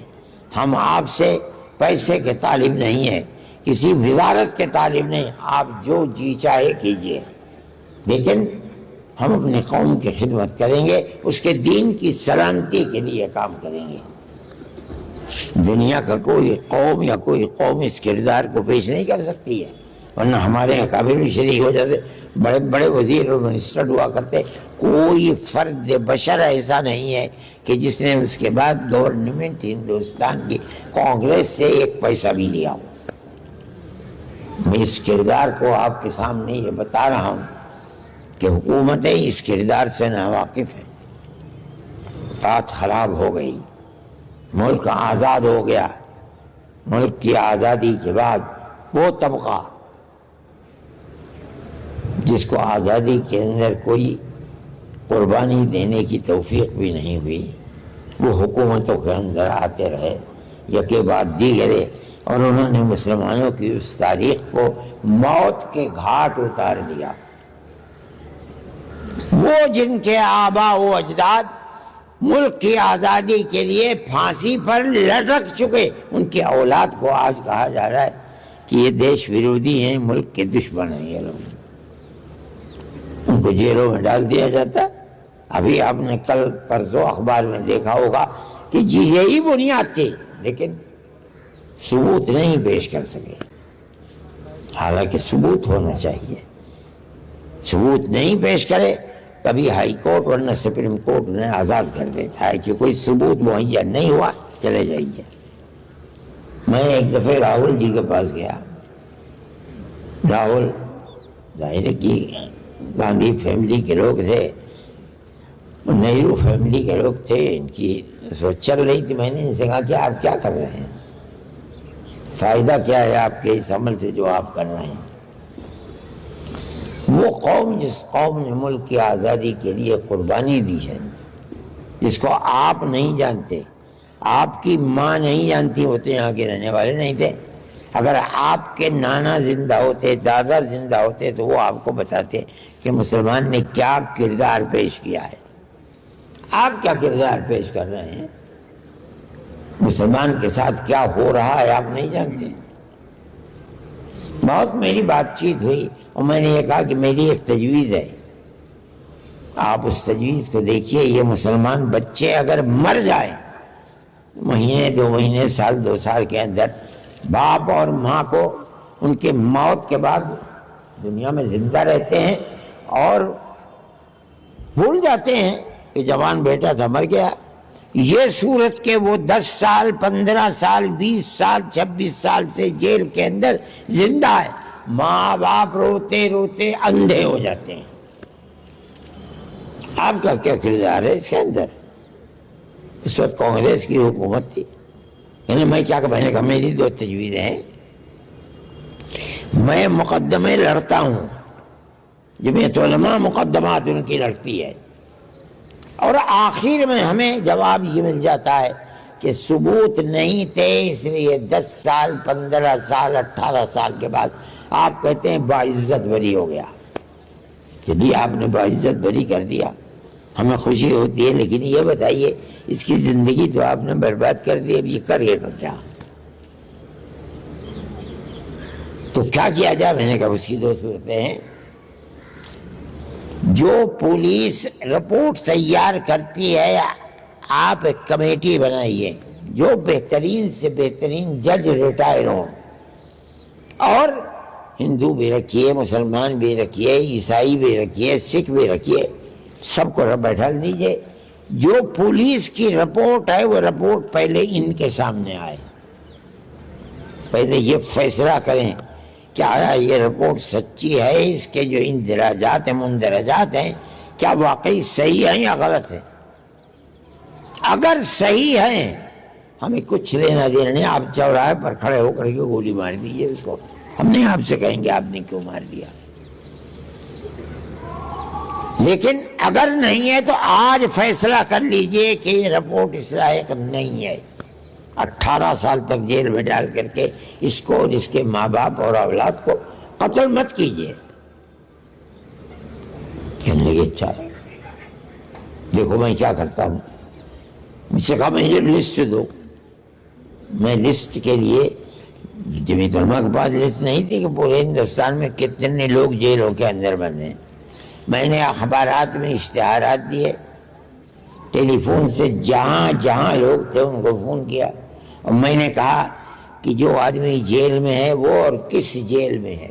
ہم آپ سے پیسے کے طالب نہیں ہیں، کسی وزارت کے طالب نہیں، آپ جو جی چاہے کیجئے، لیکن ہم اپنی قوم کی خدمت کریں گے، اس کے دین کی سلامتی کے لیے کام کریں گے۔ دنیا کا کوئی قوم یا کوئی قوم اس کردار کو پیش نہیں کر سکتی ہے، ورنہ ہمارے اکابر بھی شریک ہو جاتے، بڑے بڑے وزیر اور منسٹر ہوا کرتے، کوئی فرد بشر ایسا نہیں ہے کہ جس نے اس کے بعد گورنمنٹ ہندوستان کی کانگریس سے ایک پیسہ بھی لیا ہو۔ میں اس کردار کو آپ کے سامنے یہ بتا رہا ہوں کہ حکومتیں اس کردار سے ناواقف ہیں۔ بات خراب ہو گئی، ملک آزاد ہو گیا، ملک کی آزادی کے بعد وہ طبقہ جس کو آزادی کے اندر کوئی قربانی دینے کی توفیق بھی نہیں ہوئی، وہ حکومتوں کے اندر آتے رہے یکے بعد دیگرے، اور انہوں نے مسلمانوں کی اس تاریخ کو موت کے گھاٹ اتار دیا۔ وہ جن کے آبا و اجداد ملک کی آزادی کے لیے پھانسی پر لٹک چکے، ان کی اولاد کو آج کہا جا رہا ہے کہ یہ دیش ویرودھی ہیں، ملک کے دشمن ہیں یہ لوگ، ان کو جیلوں میں ڈال دیا جاتا ہے۔ ابھی آپ نے کل پرسوں اخبار میں دیکھا ہوگا کہ یہی بنیاد تھی، لیکن ثبوت نہیں پیش کر سکے، حالانکہ ثبوت ہونا چاہیے، ثبوت نہیں پیش کرے کبھی ہائی کورٹ ورنہ سپریم کورٹ نے آزاد کر دیتا ہے کہ کوئی ثبوت مہیا نہیں ہوا، چلے جائیے۔ میں ایک دفعہ راہل جی کے پاس گیا، راہل ظاہر ہے کہ گاندھی فیملی کے لوگ تھے، نہرو فیملی کے لوگ تھے، ان کی سوچ چل رہی تھی۔ میں نے ان سے کہا کہ آپ کیا کر رہے ہیں، فائدہ کیا ہے آپ کے اس عمل سے جو آپ کر رہے ہیں؟ وہ قوم جس قوم نے ملک کی آزادی کے لیے قربانی دی ہے، جس کو آپ نہیں جانتے، آپ کی ماں نہیں جانتی، وہ تو یہاں کے رہنے والے نہیں تھے، اگر آپ کے نانا زندہ ہوتے، دادا زندہ ہوتے، تو وہ آپ کو بتاتے کہ مسلمان نے کیا کردار پیش کیا ہے۔ آپ کیا کردار پیش کر رہے ہیں، مسلمان کے ساتھ کیا ہو رہا ہے آپ نہیں جانتے۔ بہت میری بات چیت ہوئی اور میں نے یہ کہا کہ میری ایک تجویز ہے، آپ اس تجویز کو دیکھیے، یہ مسلمان بچے اگر مر جائیں مہینے 2 مہینے سال 2 سال کے اندر، باپ اور ماں کو ان کے موت کے بعد دنیا میں زندہ رہتے ہیں اور بھول جاتے ہیں کہ جوان بیٹا تھا مر گیا، یہ صورت کہ وہ 10 سال 15 سال 20 سال 26 سال سے جیل کے اندر زندہ ہے، ماں باپ روتے روتے اندھے ہو جاتے ہیں۔ آپ کا کیا کردار ہے اس کے اندر؟ اس وقت کانگریس کی حکومت تھی، یعنی میں کیا کہ میں نے کہا میری 2 تجویزیں ہیں، میں مقدمے لڑتا ہوں، جمعیت علماء مقدمات ان کی لڑتی ہے، اور آخر میں ہمیں جواب یہ مل جاتا ہے کہ ثبوت نہیں تھے، اس لیے 10 سال 15 سال 18 سال کے بعد آپ کہتے ہیں باعزت بری ہو گیا۔ چلیے آپ نے باعزت بری کر دیا، ہمیں خوشی ہوتی ہے، لیکن یہ بتائیے اس کی زندگی تو آپ نے برباد کر دی، اب یہ کرے گا کیا؟ تو کیا کیا جائے؟ میں نے کہا اس کی 2 صورتیں ہیں، جو پولیس رپورٹ تیار کرتی ہے آپ ایک کمیٹی بنائیے، جو بہترین سے بہترین جج ریٹائر ہوں، اور ہندو بھی رکھیے، مسلمان بھی رکھیے، عیسائی بھی رکھیے، سکھ بھی رکھیے، سب کو بیٹھا دیجیے، جو پولیس کی رپورٹ ہے وہ رپورٹ پہلے ان کے سامنے آئے، پہلے یہ فیصلہ کریں کیا یہ رپورٹ سچی ہے، اس کے جو اندراجات ہیں مندرجات ہیں کیا واقعی صحیح ہیں یا غلط ہیں؟ اگر صحیح ہیں ہمیں کچھ لینا دینا نہیں، آپ چوراہے پر کھڑے ہو کر کے گولی مار دیجیے اس کو، ہم نہیں آپ سے کہیں گے آپ نے کیوں مار دیا۔ لیکن اگر نہیں ہے تو آج فیصلہ کر لیجئے کہ یہ رپورٹ اس لائق نہیں ہے، 18 سال تک جیل میں ڈال کر کے اس کو اور اس کے ماں باپ اور اولاد کو قتل مت کیجئے۔ کہنے لگے اچھا دیکھو میں کیا کرتا ہوں، مجھ سے کہا مجھے لسٹ دو۔ میں لسٹ کے لیے جمعیت علماء کے پاس لسٹ نہیں تھی کہ پورے ہندوستان میں کتنے لوگ جیلوں کے اندر بند ہیں، میں نے اخبارات میں اشتہارات دیے، ٹیلی فون سے جہاں جہاں لوگ تھے ان کو فون کیا، اور میں نے کہا کہ جو آدمی جیل میں ہے وہ اور کس جیل میں ہے،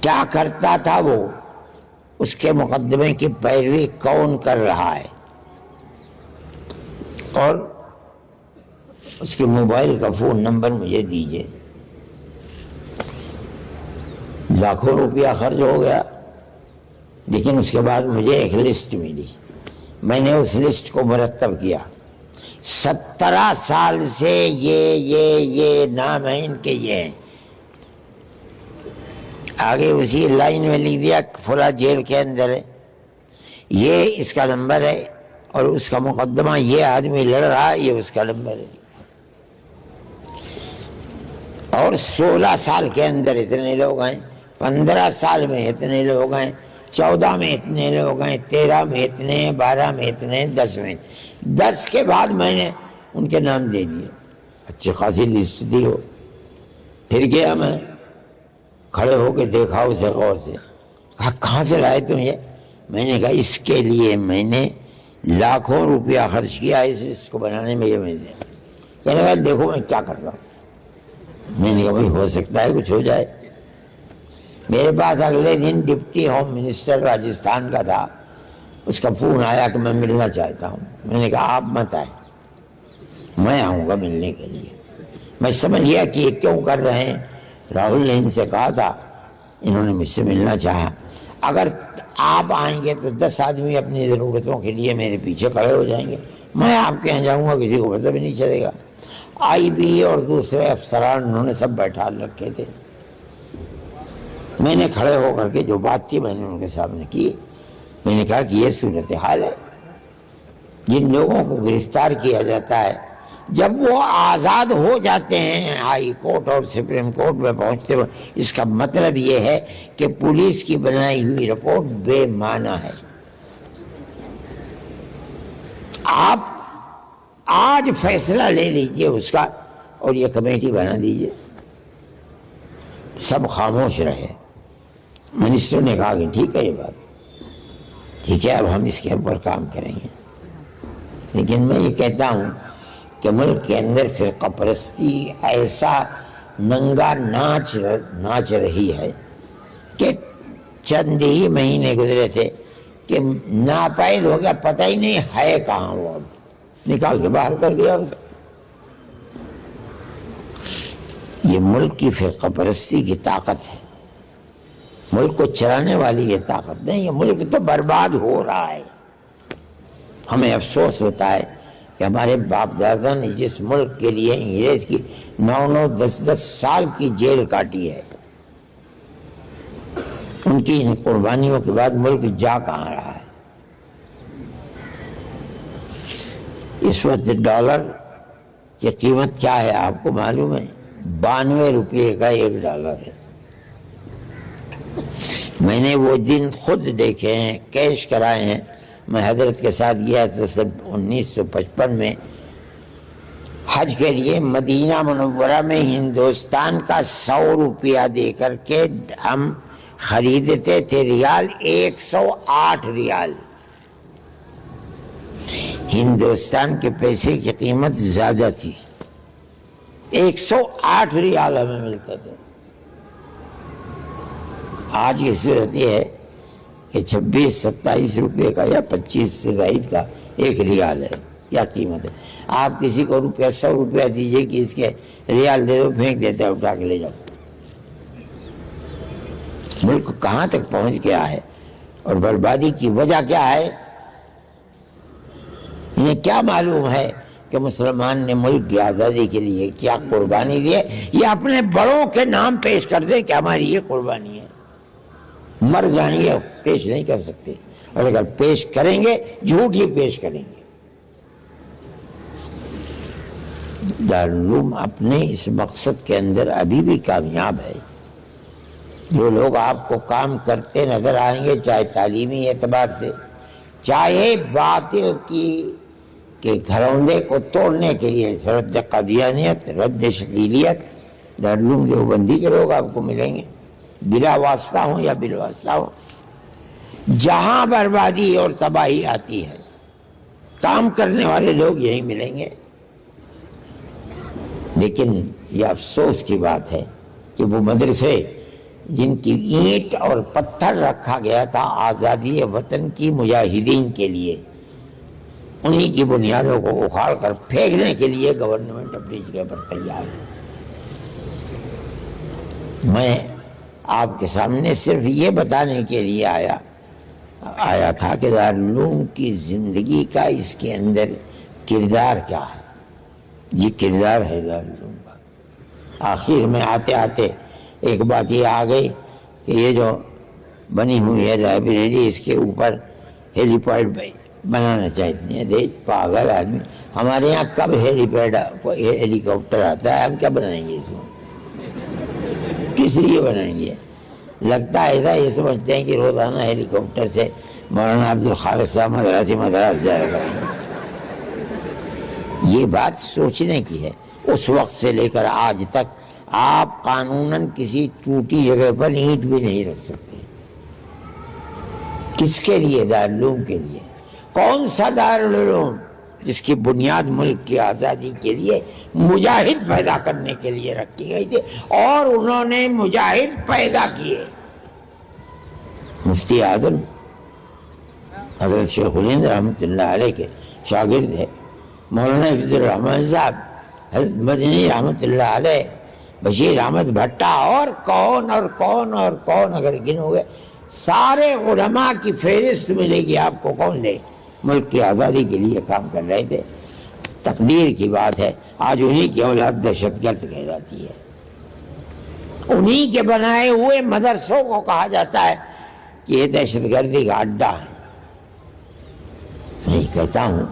کیا کرتا تھا وہ، اس کے مقدمے کی پیروی کون کر رہا ہے، اور اس کے موبائل کا فون نمبر مجھے دیجئے۔ لاکھوں روپیہ خرچ ہو گیا، لیکن اس کے بعد مجھے ایک لسٹ ملی، میں نے اس لسٹ کو مرتب کیا۔ 17 سال سے یہ نام ہے ان کے، یہ ہیں، آگے اسی لائن میں لکھ دیا فلاں جیل کے اندر ہے، یہ اس کا نمبر ہے، اور اس کا مقدمہ یہ آدمی لڑ رہا ہے، یہ اس کا نمبر ہے۔ اور 16 سال کے اندر اتنے لوگ ہیں، 15 سال میں اتنے لوگ ہیں، 14 میں اتنے لوگ ہیں، 13 میں اتنے ہیں، 12 میں اتنے ہیں، 10 میں 10 کے بعد میں نے ان کے نام دے دیے، اچھی خاصی لسٹ تھی وہ۔ پھر گیا میں، کھڑے ہو کے دیکھا اسے غور سے، کہا کہاں سے لائے تم یہ؟ میں نے کہا اس کے لیے میں نے لاکھوں روپیہ خرچ کیا اس لسٹ کو بنانے میں، یہ میں نے کہنے لگا دیکھو میں کیا کرتا ہوں۔ میں نے کہا بھائی ہو سکتا ہے کچھ ہو جائے۔ میرے پاس اگلے دن ڈپٹی ہوم منسٹر راجستھان کا تھا، اس کا فون آیا کہ میں ملنا چاہتا ہوں۔ میں نے کہا آپ مت آئیں، میں آؤں گا ملنے کے لیے۔ میں سمجھ گیا کہ یہ کیوں کر رہے ہیں، راہل نے ان سے کہا تھا، انہوں نے مجھ سے ملنا چاہا، اگر آپ آئیں گے تو 10 آدمی اپنی ضرورتوں کے لیے میرے پیچھے کھڑے ہو جائیں گے، میں آپ کے یہاں جاؤں گا کسی کو پتہ بھی نہیں چلے گا۔ آئی بی اور دوسرے افسران انہوں نے سب بیٹھا رکھے تھے۔ میں نے کھڑے ہو کر کے جو بات تھی میں نے ان کے سامنے کی، میں نے کہا کہ یہ صورتحال ہے، جن لوگوں کو گرفتار کیا جاتا ہے جب وہ آزاد ہو جاتے ہیں ہائی کورٹ اور سپریم کورٹ میں پہنچتے ہوئے، اس کا مطلب یہ ہے کہ پولیس کی بنائی ہوئی رپورٹ بے معنی ہے۔ آپ آج فیصلہ لے لیجئے اس کا اور یہ کمیٹی بنا دیجئے۔ سب خاموش رہے۔ منسٹر نے کہا کہ ٹھیک ہے یہ بات ٹھیک ہے، اب ہم اس کے اوپر کام کریں گے، لیکن میں یہ کہتا ہوں کہ ملک کے اندر فرقہ پرستی ایسا ننگا ناچ رہی ہے کہ چند ہی مہینے گزرے تھے کہ ناپید ہو گیا، پتہ ہی نہیں ہے کہاں وہ، اب نکال کے باہر کر دیا اسے۔ یہ ملک کی فرقہ پرستی کی طاقت ہے، ملک کو چلانے والی یہ طاقت نہیں، یہ ملک تو برباد ہو رہا ہے۔ ہمیں افسوس ہوتا ہے کہ ہمارے باپ دادا نے جس ملک کے لیے انگریز کی 9 10 سال کی جیل کاٹی ہے، ان کی ان قربانیوں کے بعد ملک جا کہاں رہا ہے۔ اس وقت ڈالر کی قیمت کیا ہے آپ کو معلوم ہے؟ 92 روپے کا 1 ڈالر ہے۔ میں نے وہ دن خود دیکھے ہیں، کیش کرائے ہیں۔ میں حضرت کے ساتھ گیا تھا 1955 میں حج کے لیے، مدینہ منورہ میں ہندوستان کا 100 روپیہ دے کر کے ہم خریدتے تھے ریال، 108 ریال۔ ہندوستان کے پیسے کی قیمت زیادہ تھی، 108 ریال ہمیں ملتے تھے۔ آج کی صورت یہ ہے کہ 26 27 روپے کا یا 25 سے زائد کا 1 ریال ہے۔ کیا قیمت ہے؟ آپ کسی کو روپیہ 100 روپیہ دیجئے کہ اس کے ریال دے دو، پھینک دیتا ہے، اٹھا کے لے جاؤ۔ ملک کہاں تک پہنچ گیا ہے اور بربادی کی وجہ کیا ہے؟ انہیں کیا معلوم ہے کہ مسلمان نے ملک کی آزادی کے لیے کیا قربانی دی ہے؟ یہ اپنے بڑوں کے نام پیش کر دیں کہ ہماری یہ قربانی ہے، مر جائیں گے پیش نہیں کر سکتے، اور اگر پیش کریں گے جھوٹ ہی پیش کریں گے۔ دارالعلوم اپنے اس مقصد کے اندر ابھی بھی کامیاب ہے۔ جو لوگ آپ کو کام کرتے نظر آئیں گے، چاہے تعلیمی اعتبار سے، چاہے باطل کی کے گھروندے کو توڑنے کے لیے، رد قادیانیت، رد شکیلیت، دارالعلوم دیوبندی کے لوگ آپ کو ملیں گے، بلا واسطہ ہوں یا بالواسطہ ہوں۔ جہاں بربادی اور تباہی آتی ہے، کام کرنے والے لوگ یہی ملیں گے۔ لیکن یہ افسوس کی بات ہے کہ وہ مدرسے جن کی اینٹ اور پتھر رکھا گیا تھا آزادی وطن کی مجاہدین کے لیے، انہی کی بنیادوں کو اکھاڑ کر پھینکنے کے لیے گورنمنٹ اپنی جگہ پر تیار ہے۔ میں آپ کے سامنے صرف یہ بتانے کے لیے آیا تھا کہ دارالعلوم کی زندگی کا اس کے اندر کردار کیا ہے۔ یہ کردار ہے دارالعلوم کا۔ آخر میں آتے آتے ایک بات یہ آ گئی کہ یہ جو بنی ہوئی ہے لائبریری، اس کے اوپر ہیلی پیڈ بنانا چاہتے ہیں۔ ریت پاگل آدمی، ہمارے یہاں کب ہیلی کاپٹر آتا ہے؟ ہم کیا بنائیں گے اس میں؟ کس لیے بنائیں گے؟ لگتا ہے ایسا یہ سمجھتے ہیں کہ روزانہ ہیلی کاپٹر سے مولانا عبدالخالق صاحب مدراس جایا کریں گے۔ یہ بات سوچنے کی ہے۔ اس وقت سے لے کر آج تک آپ قانوناً کسی ٹوٹی جگہ پر اینٹ بھی نہیں رکھ سکتے۔ کس کے لیے؟ دارالعلوم کے لیے۔ کون سا دارالعلوم؟ جس کی بنیاد ملک کی آزادی کے لیے مجاہد پیدا کرنے کے لیے رکھی گئی تھی، اور انہوں نے مجاہد پیدا کیے۔ مفتی اعظم حضرت شیخ الہند رحمۃ اللہ علیہ کے شاگرد ہے، مولانا حفیظ الرحمن صاحب، حضرت مدنی رحمۃ اللہ علیہ، بشیر احمد بھٹا، اور کون اور کون اور کون، اگر گنو گے سارے علماء کی فہرست ملے گی آپ کو، کون لے ملک کی آزادی کے لیے کام کر رہے تھے۔ تقدیر کی بات ہے، آج انہی کی اولاد دہشت گرد کہلاتی ہے۔ انہی کے بنائے ہوئے مدرسوں کو کہا جاتا ہے کہ یہ دہشت گردی کا اڈا ہے۔ میں کہتا ہوں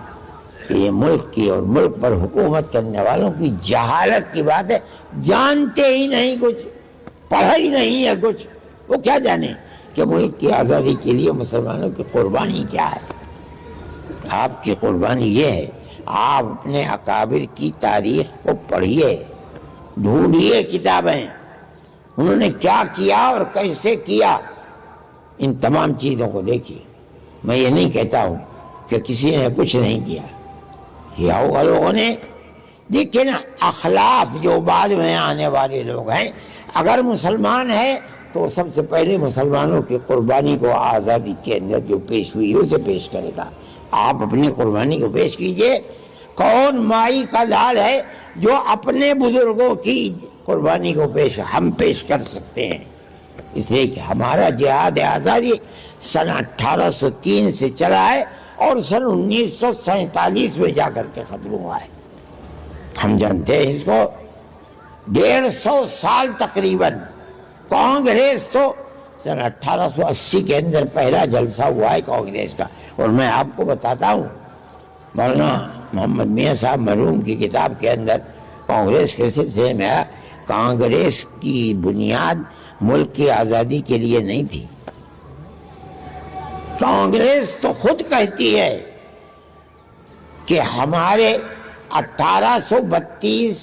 کہ یہ ملک کی اور ملک پر حکومت کرنے والوں کی جہالت کی بات ہے، جانتے ہی نہیں کچھ، پڑھا ہی نہیں ہے کچھ۔ وہ کیا جانے کہ ملک کی آزادی کے لیے مسلمانوں کی قربانی کیا ہے۔ آپ کی قربانی یہ ہے، آپ اپنے اکابر کی تاریخ کو پڑھیے، ڈھونڈیے کتابیں، انہوں نے کیا کیا اور کیسے کیا، ان تمام چیزوں کو دیکھیے۔ میں یہ نہیں کہتا ہوں کہ کسی نے کچھ نہیں کیا ہوگا لوگوں نے۔ دیکھیں نا، اخلاف جو بعد میں آنے والے لوگ ہیں، اگر مسلمان ہے تو سب سے پہلے مسلمانوں کی قربانی کو آزادی کے اندر جو پیش ہوئی اسے پیش کرے گا۔ آپ اپنی قربانی کو پیش کیجئے۔ کون مائی کا لال ہے جو اپنے بزرگوں کی قربانی کو ہم پیش کر سکتے ہیں؟ اس لیے کہ ہمارا جہاد آزادی سن 1803 سے چلا ہے اور سن 1947 میں جا کر کے ختم ہوا ہے۔ ہم جانتے ہیں اس کو 150 سال تقریباً۔ کانگریس تو سن 1880 کے اندر پہلا جلسہ ہوا ہے کانگریس کا، اور میں آپ کو بتاتا ہوں، مولانا محمد میاں صاحب مرحوم کی کتاب کے اندر کانگریس کے سلسلے میں کانگریس کی بنیاد ملک کی آزادی کے لیے نہیں تھی۔ کانگریس تو خود کہتی ہے کہ ہمارے 1832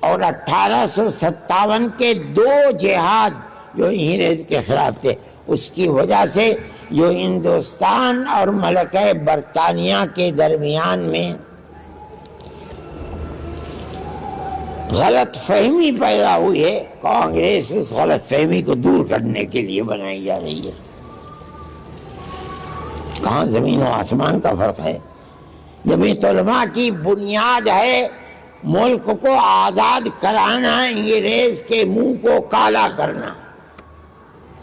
اور 1857 کے 2 جہاد جو انگریز کے خلاف تھے، اس کی وجہ سے جو ہندوستان اور ملکہ برطانیہ کے درمیان میں غلط فہمی پیدا ہوئی ہے، کانگریس اس غلط فہمی کو دور کرنے کے لیے بنائی جا رہی ہے۔ کہاں زمین و آسمان کا فرق ہے جمعیت علماء کی بنیاد ہے ملک کو آزاد کرانا، انگریز کے منہ کو کالا کرنا۔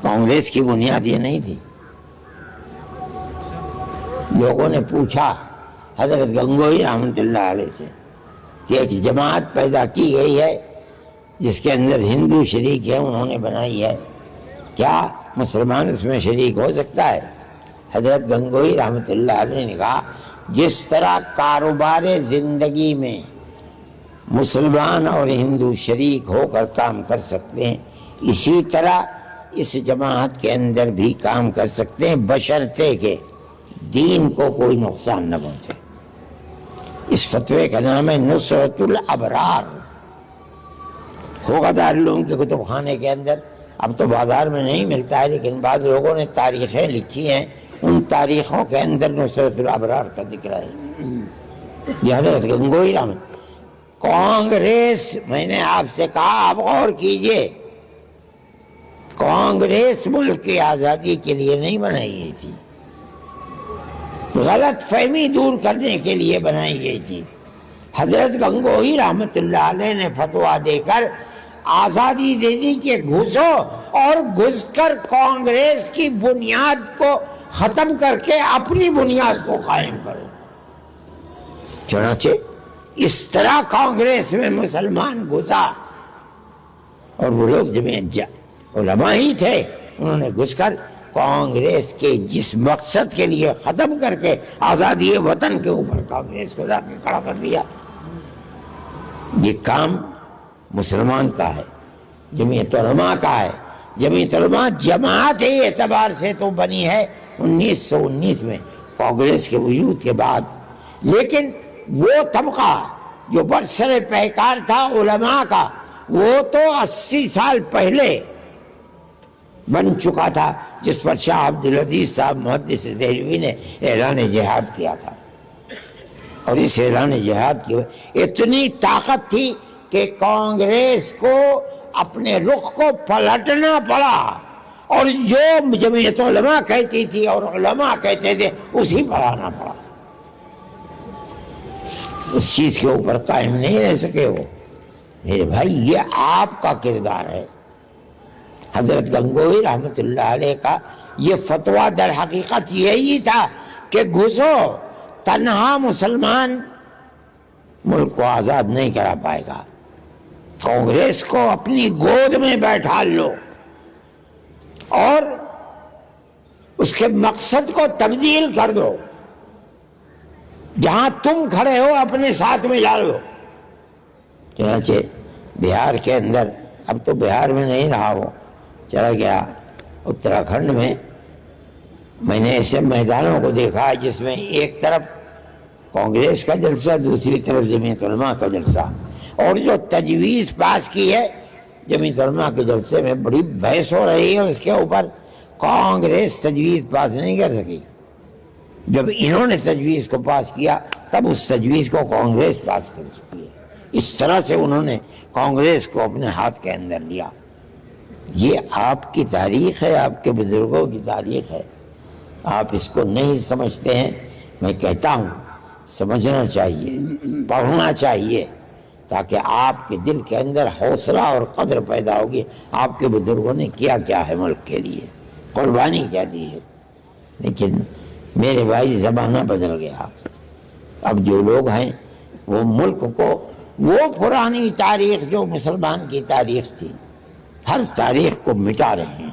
کانگریس کی بنیاد یہ نہیں تھی۔ لوگوں نے پوچھا حضرت گنگوئی رحمۃ اللہ علیہ سے کہ ایک جماعت پیدا کی گئی ہے جس کے اندر ہندو شریک ہے، انہوں نے بنائی ہے، کیا مسلمان اس میں شریک ہو سکتا ہے؟ حضرت گنگوئی رحمۃ اللہ علیہ نے کہا جس طرح کاروبار زندگی میں مسلمان اور ہندو شریک ہو کر کام کر سکتے ہیں، اسی طرح اس جماعت کے اندر بھی کام کر سکتے ہیں، بشرطے کہ دین کو کوئی نقصان نہ پہنچے۔ اس فتوے کا نام ہے نصرت الابرار، ہوگا دارالعلوم کے کتب خانے کے اندر، اب تو بازار میں نہیں ملتا ہے، لیکن بعض لوگوں نے تاریخیں لکھی ہیں، ان تاریخوں کے اندر نصرت الابرار کا ذکر ہے۔ یہ حضرت گنگوئی رحمۃ۔ کانگریس، میں نے آپ سے کہا آپ غور کیجئے، کانگریس ملک کی آزادی کے لیے نہیں بنائی گئی تھی، غلط فہمی دور کرنے کے لیے بنائی گئی تھی۔ حضرت گنگوئی رحمۃ اللہ علیہ نے فتویٰ دے کر آزادی دے دی کہ گھسو، اور گھس کر کانگریس کی بنیاد کو ختم کر کے اپنی بنیاد کو قائم کرو۔ چنانچہ اس طرح کانگریس میں مسلمان گھسا، اور وہ لوگ جمعیت علماء ہی تھے، انہوں نے گھس کر کانگریس کے جس مقصد کے لیے ختم کر کے آزادی وطن کے اوپر کانگریس کو جا کے کھڑا کر دیا۔ یہ کام مسلمان کا ہے، جمعیت علماء کا ہے۔ جمعیت علماء جماعت ہی اعتبار سے تو بنی ہے 1919 میں کانگریس کے وجود کے بعد، لیکن وہ طبقہ جو برسر پیکار تھا علماء کا، وہ تو 80 سال پہلے بن چکا تھا، جس پر شاہ عبدالعزیز صاحب محدث دہلوی نے اعلان جہاد کیا تھا۔ اور اس اعلان جہاد کی اتنی طاقت تھی کہ کانگریس کو اپنے رخ کو پلٹنا پڑا، اور جو جمعیت علماء کہتی تھی اور علماء کہتے تھے اسی پر آنا پڑا۔ اس چیز کے اوپر قائم نہیں رہ سکے وہ۔ میرے بھائی، یہ آپ کا کردار ہے۔ حضرت گنگوئی رحمۃ اللہ علیہ کا یہ فتویٰ در حقیقت یہی تھا کہ گھسو، تنہا مسلمان ملک کو آزاد نہیں کرا پائے گا، کانگریس کو اپنی گود میں بیٹھا لو اور اس کے مقصد کو تبدیل کر دو، جہاں تم کھڑے ہو اپنے ساتھ میں لا لو۔ چنانچہ بہار کے اندر، اب تو بہار میں نہیں رہا وہ، چلا گیا اتراکھنڈ میں نے ایسے میدانوں کو دیکھا جس میں ایک طرف کانگریس کا جلسہ، دوسری طرف جمعیت علماء کا جلسہ، اور جو تجویز پاس کی ہے جمعیت علماء کے جلسے میں بڑی بحث ہو رہی ہے اس کے اوپر، کانگریس تجویز پاس نہیں کر سکی۔ جب انہوں نے تجویز کو پاس کیا تب اس تجویز کو کانگریس پاس کر چکی ہے۔ اس طرح سے انہوں نے کانگریس کو اپنے ہاتھ کے اندر لیا۔ یہ آپ کی تاریخ ہے، آپ کے بزرگوں کی تاریخ ہے، آپ اس کو نہیں سمجھتے ہیں۔ میں کہتا ہوں سمجھنا چاہیے، پڑھنا چاہیے، تاکہ آپ کے دل کے اندر حوصلہ اور قدر پیدا ہوگی۔ آپ کے بزرگوں نے کیا کیا ہے ملک کے لیے، قربانی کیا دی ہے۔ لیکن میرے بھائی زمانہ بدل گیا، اب جو لوگ ہیں وہ ملک کو، وہ پرانی تاریخ جو مسلمان کی تاریخ تھی، ہر تاریخ کو مٹا رہے ہیں۔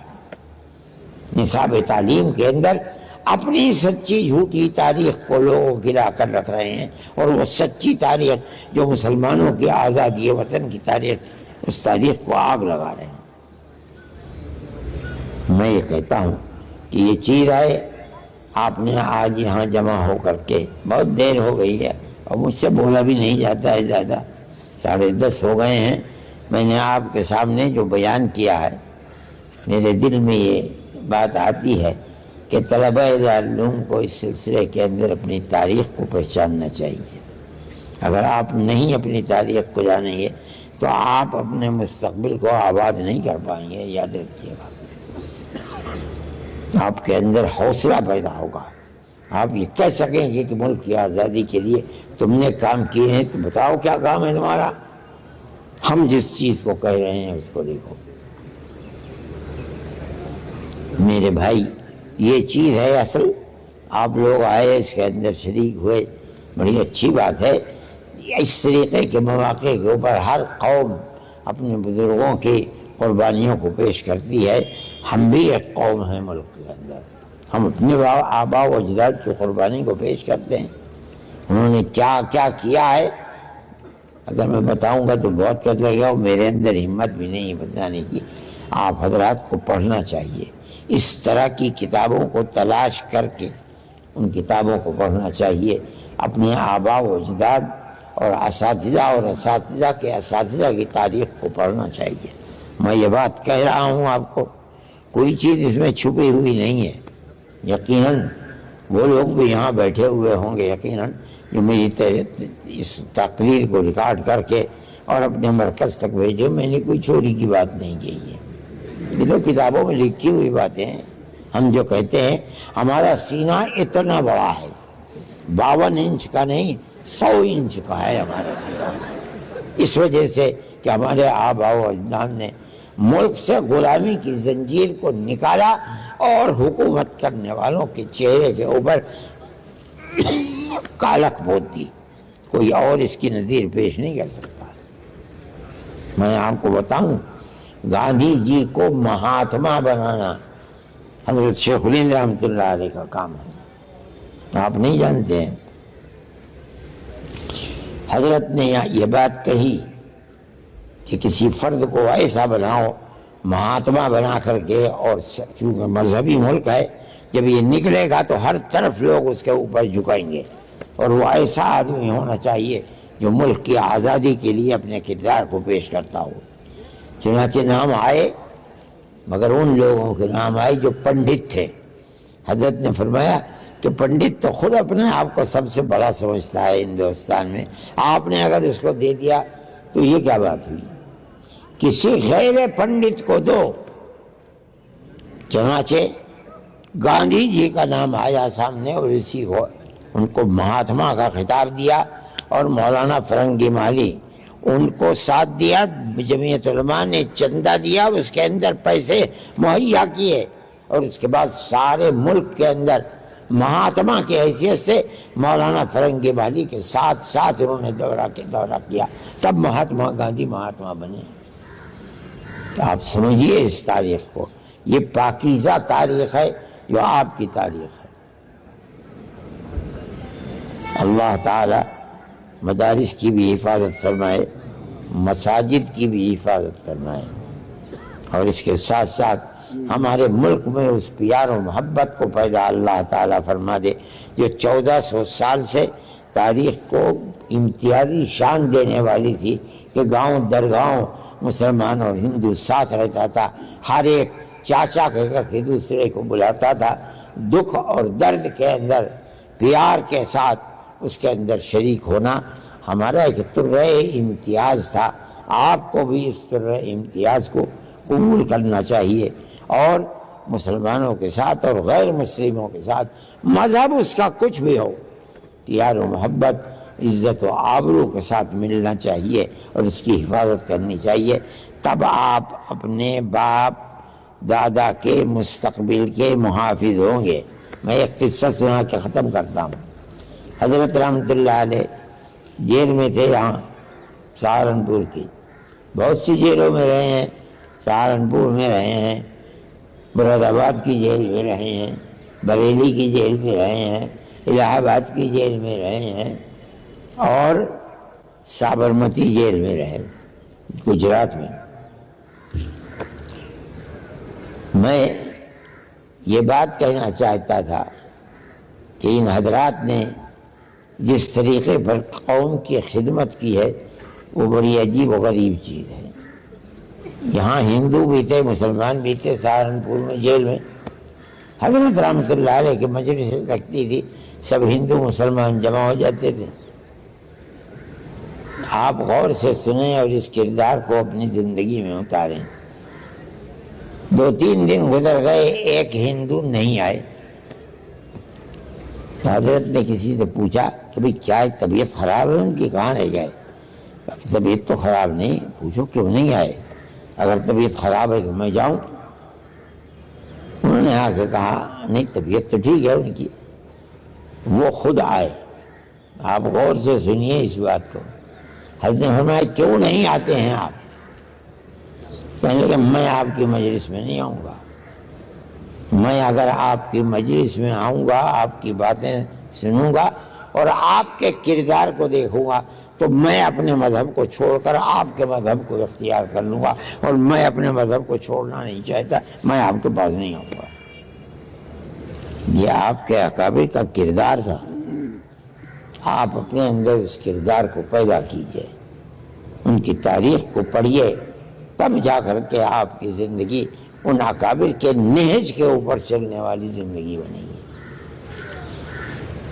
نصاب تعلیم کے اندر اپنی سچی جھوٹی تاریخ کو لوگوں گرا کر رکھ رہے ہیں، اور وہ سچی تاریخ جو مسلمانوں کی آزادی وطن کی تاریخ، اس تاریخ کو آگ لگا رہے ہیں۔ میں یہ کہتا ہوں کہ یہ چیز ہے، آپ نے آج یہاں جمع ہو کر کے، بہت دیر ہو گئی ہے اور مجھ سے بولا بھی نہیں جاتا ہے زیادہ، 10:30 ہو گئے ہیں۔ میں نے آپ کے سامنے جو بیان کیا ہے، میرے دل میں یہ بات آتی ہے کہ طلبہ دارالعلوم کو اس سلسلے کے اندر اپنی تاریخ کو پہچاننا چاہیے۔ اگر آپ نہیں اپنی تاریخ کو جانیں گے تو آپ اپنے مستقبل کو آباد نہیں کر پائیں گے، یاد رکھیے گا۔ آپ کے اندر حوصلہ پیدا ہوگا، آپ یہ کہہ سکیں گے کہ ملک کی آزادی کے لیے تم نے کام کیے ہیں، تو بتاؤ کیا کام ہے تمہارا؟ ہم جس چیز کو کہہ رہے ہیں اس کو دیکھو۔ میرے بھائی، یہ چیز ہے اصل۔ آپ لوگ آئے، اس کے اندر شریک ہوئے، بڑی اچھی بات ہے۔ اس طریقے کے مواقع کے اوپر ہر قوم اپنے بزرگوں کی قربانیوں کو پیش کرتی ہے۔ ہم بھی ایک قوم ہیں ملک کے اندر، ہم اپنے آباء و اجداد کی قربانی کو پیش کرتے ہیں۔ انہوں نے کیا کیا کیا ہے، اگر میں بتاؤں گا تو بہت وقت لگے گا، اور میرے اندر ہمت بھی نہیں بتانے کی۔ آپ حضرات کو پڑھنا چاہیے، اس طرح کی کتابوں کو تلاش کر کے ان کتابوں کو پڑھنا چاہیے۔ اپنے آباء و اجداد اور اساتذہ کے اساتذہ کی تاریخ کو پڑھنا چاہیے۔ میں یہ بات کہہ رہا ہوں آپ کو، کوئی چیز اس میں چھپی ہوئی نہیں ہے۔ یقیناً وہ لوگ بھی یہاں بیٹھے ہوئے ہوں گے، یقیناً جو میری اس تقریر کو ریکارڈ کر کے اور اپنے مرکز تک بھیجے۔ میں نے کوئی چوری کی بات نہیں کہی ہے، یہ تو کتابوں میں لکھی ہوئی باتیں ہیں۔ ہم جو کہتے ہیں ہمارا سینہ اتنا بڑا ہے، 52 انچ کا نہیں 100 انچ کا ہے ہمارا سینہ، اس وجہ سے کہ ہمارے آباء و اجداد نے ملک سے غلامی کی زنجیر کو نکالا اور حکومت کرنے والوں کے چہرے کے اوپر کالک پوت دی۔ کوئی اور اس کی نظیر پیش نہیں کر سکتا۔ میں آپ کو بتاؤں، گاندھی جی کو مہاتما بنانا حضرت شیخ الہند رحمۃ اللہ علیہ کا کام ہے، آپ نہیں جانتے ہیں۔ حضرت نے یہ بات کہی کہ کسی فرد کو ایسا بناؤ مہاتما بنا کر کے، اور چونکہ مذہبی ملک ہے، جب یہ نکلے گا تو ہر طرف لوگ اس کے اوپر جھکائیں گے، اور وہ ایسا آدمی ہونا چاہیے جو ملک کی آزادی کے لیے اپنے کردار کو پیش کرتا ہو۔ چنانچہ نام آئے، مگر ان لوگوں کے نام آئے جو پنڈت تھے۔ حضرت نے فرمایا کہ پنڈت تو خود اپنے آپ کو سب سے بڑا سمجھتا ہے ہندوستان میں، آپ نے اگر اس کو دے دیا تو یہ کیا بات ہوئی؟ کسی غیر پنڈت کو دو۔ چنانچہ گاندھی جی کا نام آیا سامنے، اور اسی کو ان کو مہاتما کا خطاب دیا، اور مولانا فرنگی مالی ان کو ساتھ دیا۔ جمعیت علماء نے چندہ دیا، اس کے اندر پیسے مہیا کیے، اور اس کے بعد سارے ملک کے اندر مہاتما کی حیثیت سے مولانا فرنگی مالی کے ساتھ ساتھ انہوں نے دورہ کیا، تب مہاتما گاندھی مہاتما بنے۔ تو آپ سمجھیے اس تاریخ کو، یہ پاکیزہ تاریخ ہے جو آپ کی تاریخ ہے۔ اللہ تعالی مدارس کی بھی حفاظت فرمائے، مساجد کی بھی حفاظت فرمائے، اور اس کے ساتھ ساتھ ہمارے ملک میں اس پیار و محبت کو پیدا اللہ تعالیٰ فرما دے جو 1400 سال سے تاریخ کو امتیازی شان دینے والی تھی، کہ گاؤں در گاؤں مسلمان اور ہندو ساتھ رہتا تھا، ہر ایک چاچا کہہ کر کے دوسرے کو بلاتا تھا، دکھ اور درد کے اندر پیار کے ساتھ اس کے اندر شریک ہونا ہمارا ایک طرح امتیاز تھا۔ آپ کو بھی اس طرح امتیاز کو قبول کرنا چاہیے، اور مسلمانوں کے ساتھ اور غیر مسلموں کے ساتھ، مذہب اس کا کچھ بھی ہو، پیار و محبت، عزت و آبرو کے ساتھ ملنا چاہیے اور اس کی حفاظت کرنی چاہیے۔ تب آپ اپنے باپ دادا کے مستقبل کے محافظ ہوں گے۔ میں ایک قصہ سنا کے ختم کرتا ہوں۔ حضرت رحمۃ اللہ علیہ جیل میں تھے، یہاں سہارنپور کی، بہت سی جیلوں میں رہے ہیں، سہارنپور میں رہے ہیں، مراد آباد کی جیل میں رہے ہیں، بریلی کی جیل میں رہے ہیں، الہ آباد کی جیل میں رہے ہیں، اور سابرمتی جیل میں رہے، گجرات میں۔ میں یہ بات کہنا چاہتا تھا کہ ان حضرات نے جس طریقے پر قوم کی خدمت کی ہے وہ بڑی عجیب و غریب چیز ہے۔ یہاں ہندو بھی تھے، مسلمان بھی تھے، سہارنپور میں جیل میں حضرت رحمۃ اللہ علیہ کی مجلس لگتی تھی، سب ہندو مسلمان جمع ہو جاتے تھے۔ آپ غور سے سنیں اور اس کردار کو اپنی زندگی میں اتاریں۔ 2-3 دن گزر گئے، ایک ہندو نہیں آئے۔ تو حضرت نے کسی سے پوچھا کہ بھئی کیا طبیعت خراب ہے ان کی، کہاں رہ گئے؟ طبیعت تو خراب نہیں، پوچھو کیوں نہیں آئے، اگر طبیعت خراب ہے تو میں جاؤں؟ انہوں نے آ کے کہا نہیں طبیعت تو ٹھیک ہے ان کی، وہ خود آئے۔ آپ غور سے سنیے اس بات کو۔ حضرت نے فرمایا کیوں نہیں آتے ہیں آپ؟ کہنے لگے میں آپ کی مجلس میں نہیں آؤں گا، میں اگر آپ کی مجلس میں آؤں گا، آپ کی باتیں سنوں گا اور آپ کے کردار کو دیکھوں گا تو میں اپنے مذہب کو چھوڑ کر آپ کے مذہب کو اختیار کر لوں گا، اور میں اپنے مذہب کو چھوڑنا نہیں چاہتا، میں آپ کے پاس نہیں آؤں گا۔ یہ آپ کے اکابر کا کردار تھا، آپ اپنے اندر اس کردار کو پیدا کیجئے، ان کی تاریخ کو پڑھیے، تب جا کر کے آپ کی زندگی ان اکابر کے نہج کے اوپر چلنے والی زندگی بنے گی۔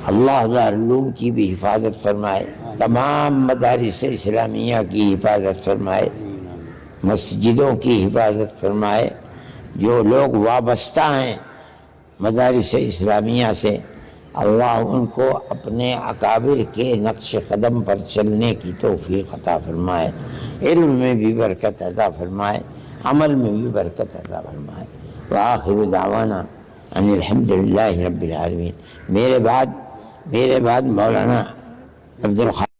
اللہ دارالعلوم کی بھی حفاظت فرمائے، تمام مدارس اسلامیہ کی حفاظت فرمائے، مسجدوں کی حفاظت فرمائے، جو لوگ وابستہ ہیں مدارس اسلامیہ سے، اللہ ان کو اپنے اکابر کے نقش قدم پر چلنے کی توفیق عطا فرمائے، علم میں بھی برکت عطا فرمائے، عمل میں بھی برکت عطا فرمائے۔ وآخر دعوانا ان الحمدللہ رب العالمین۔ میرے بعد مولانا عبد الخالق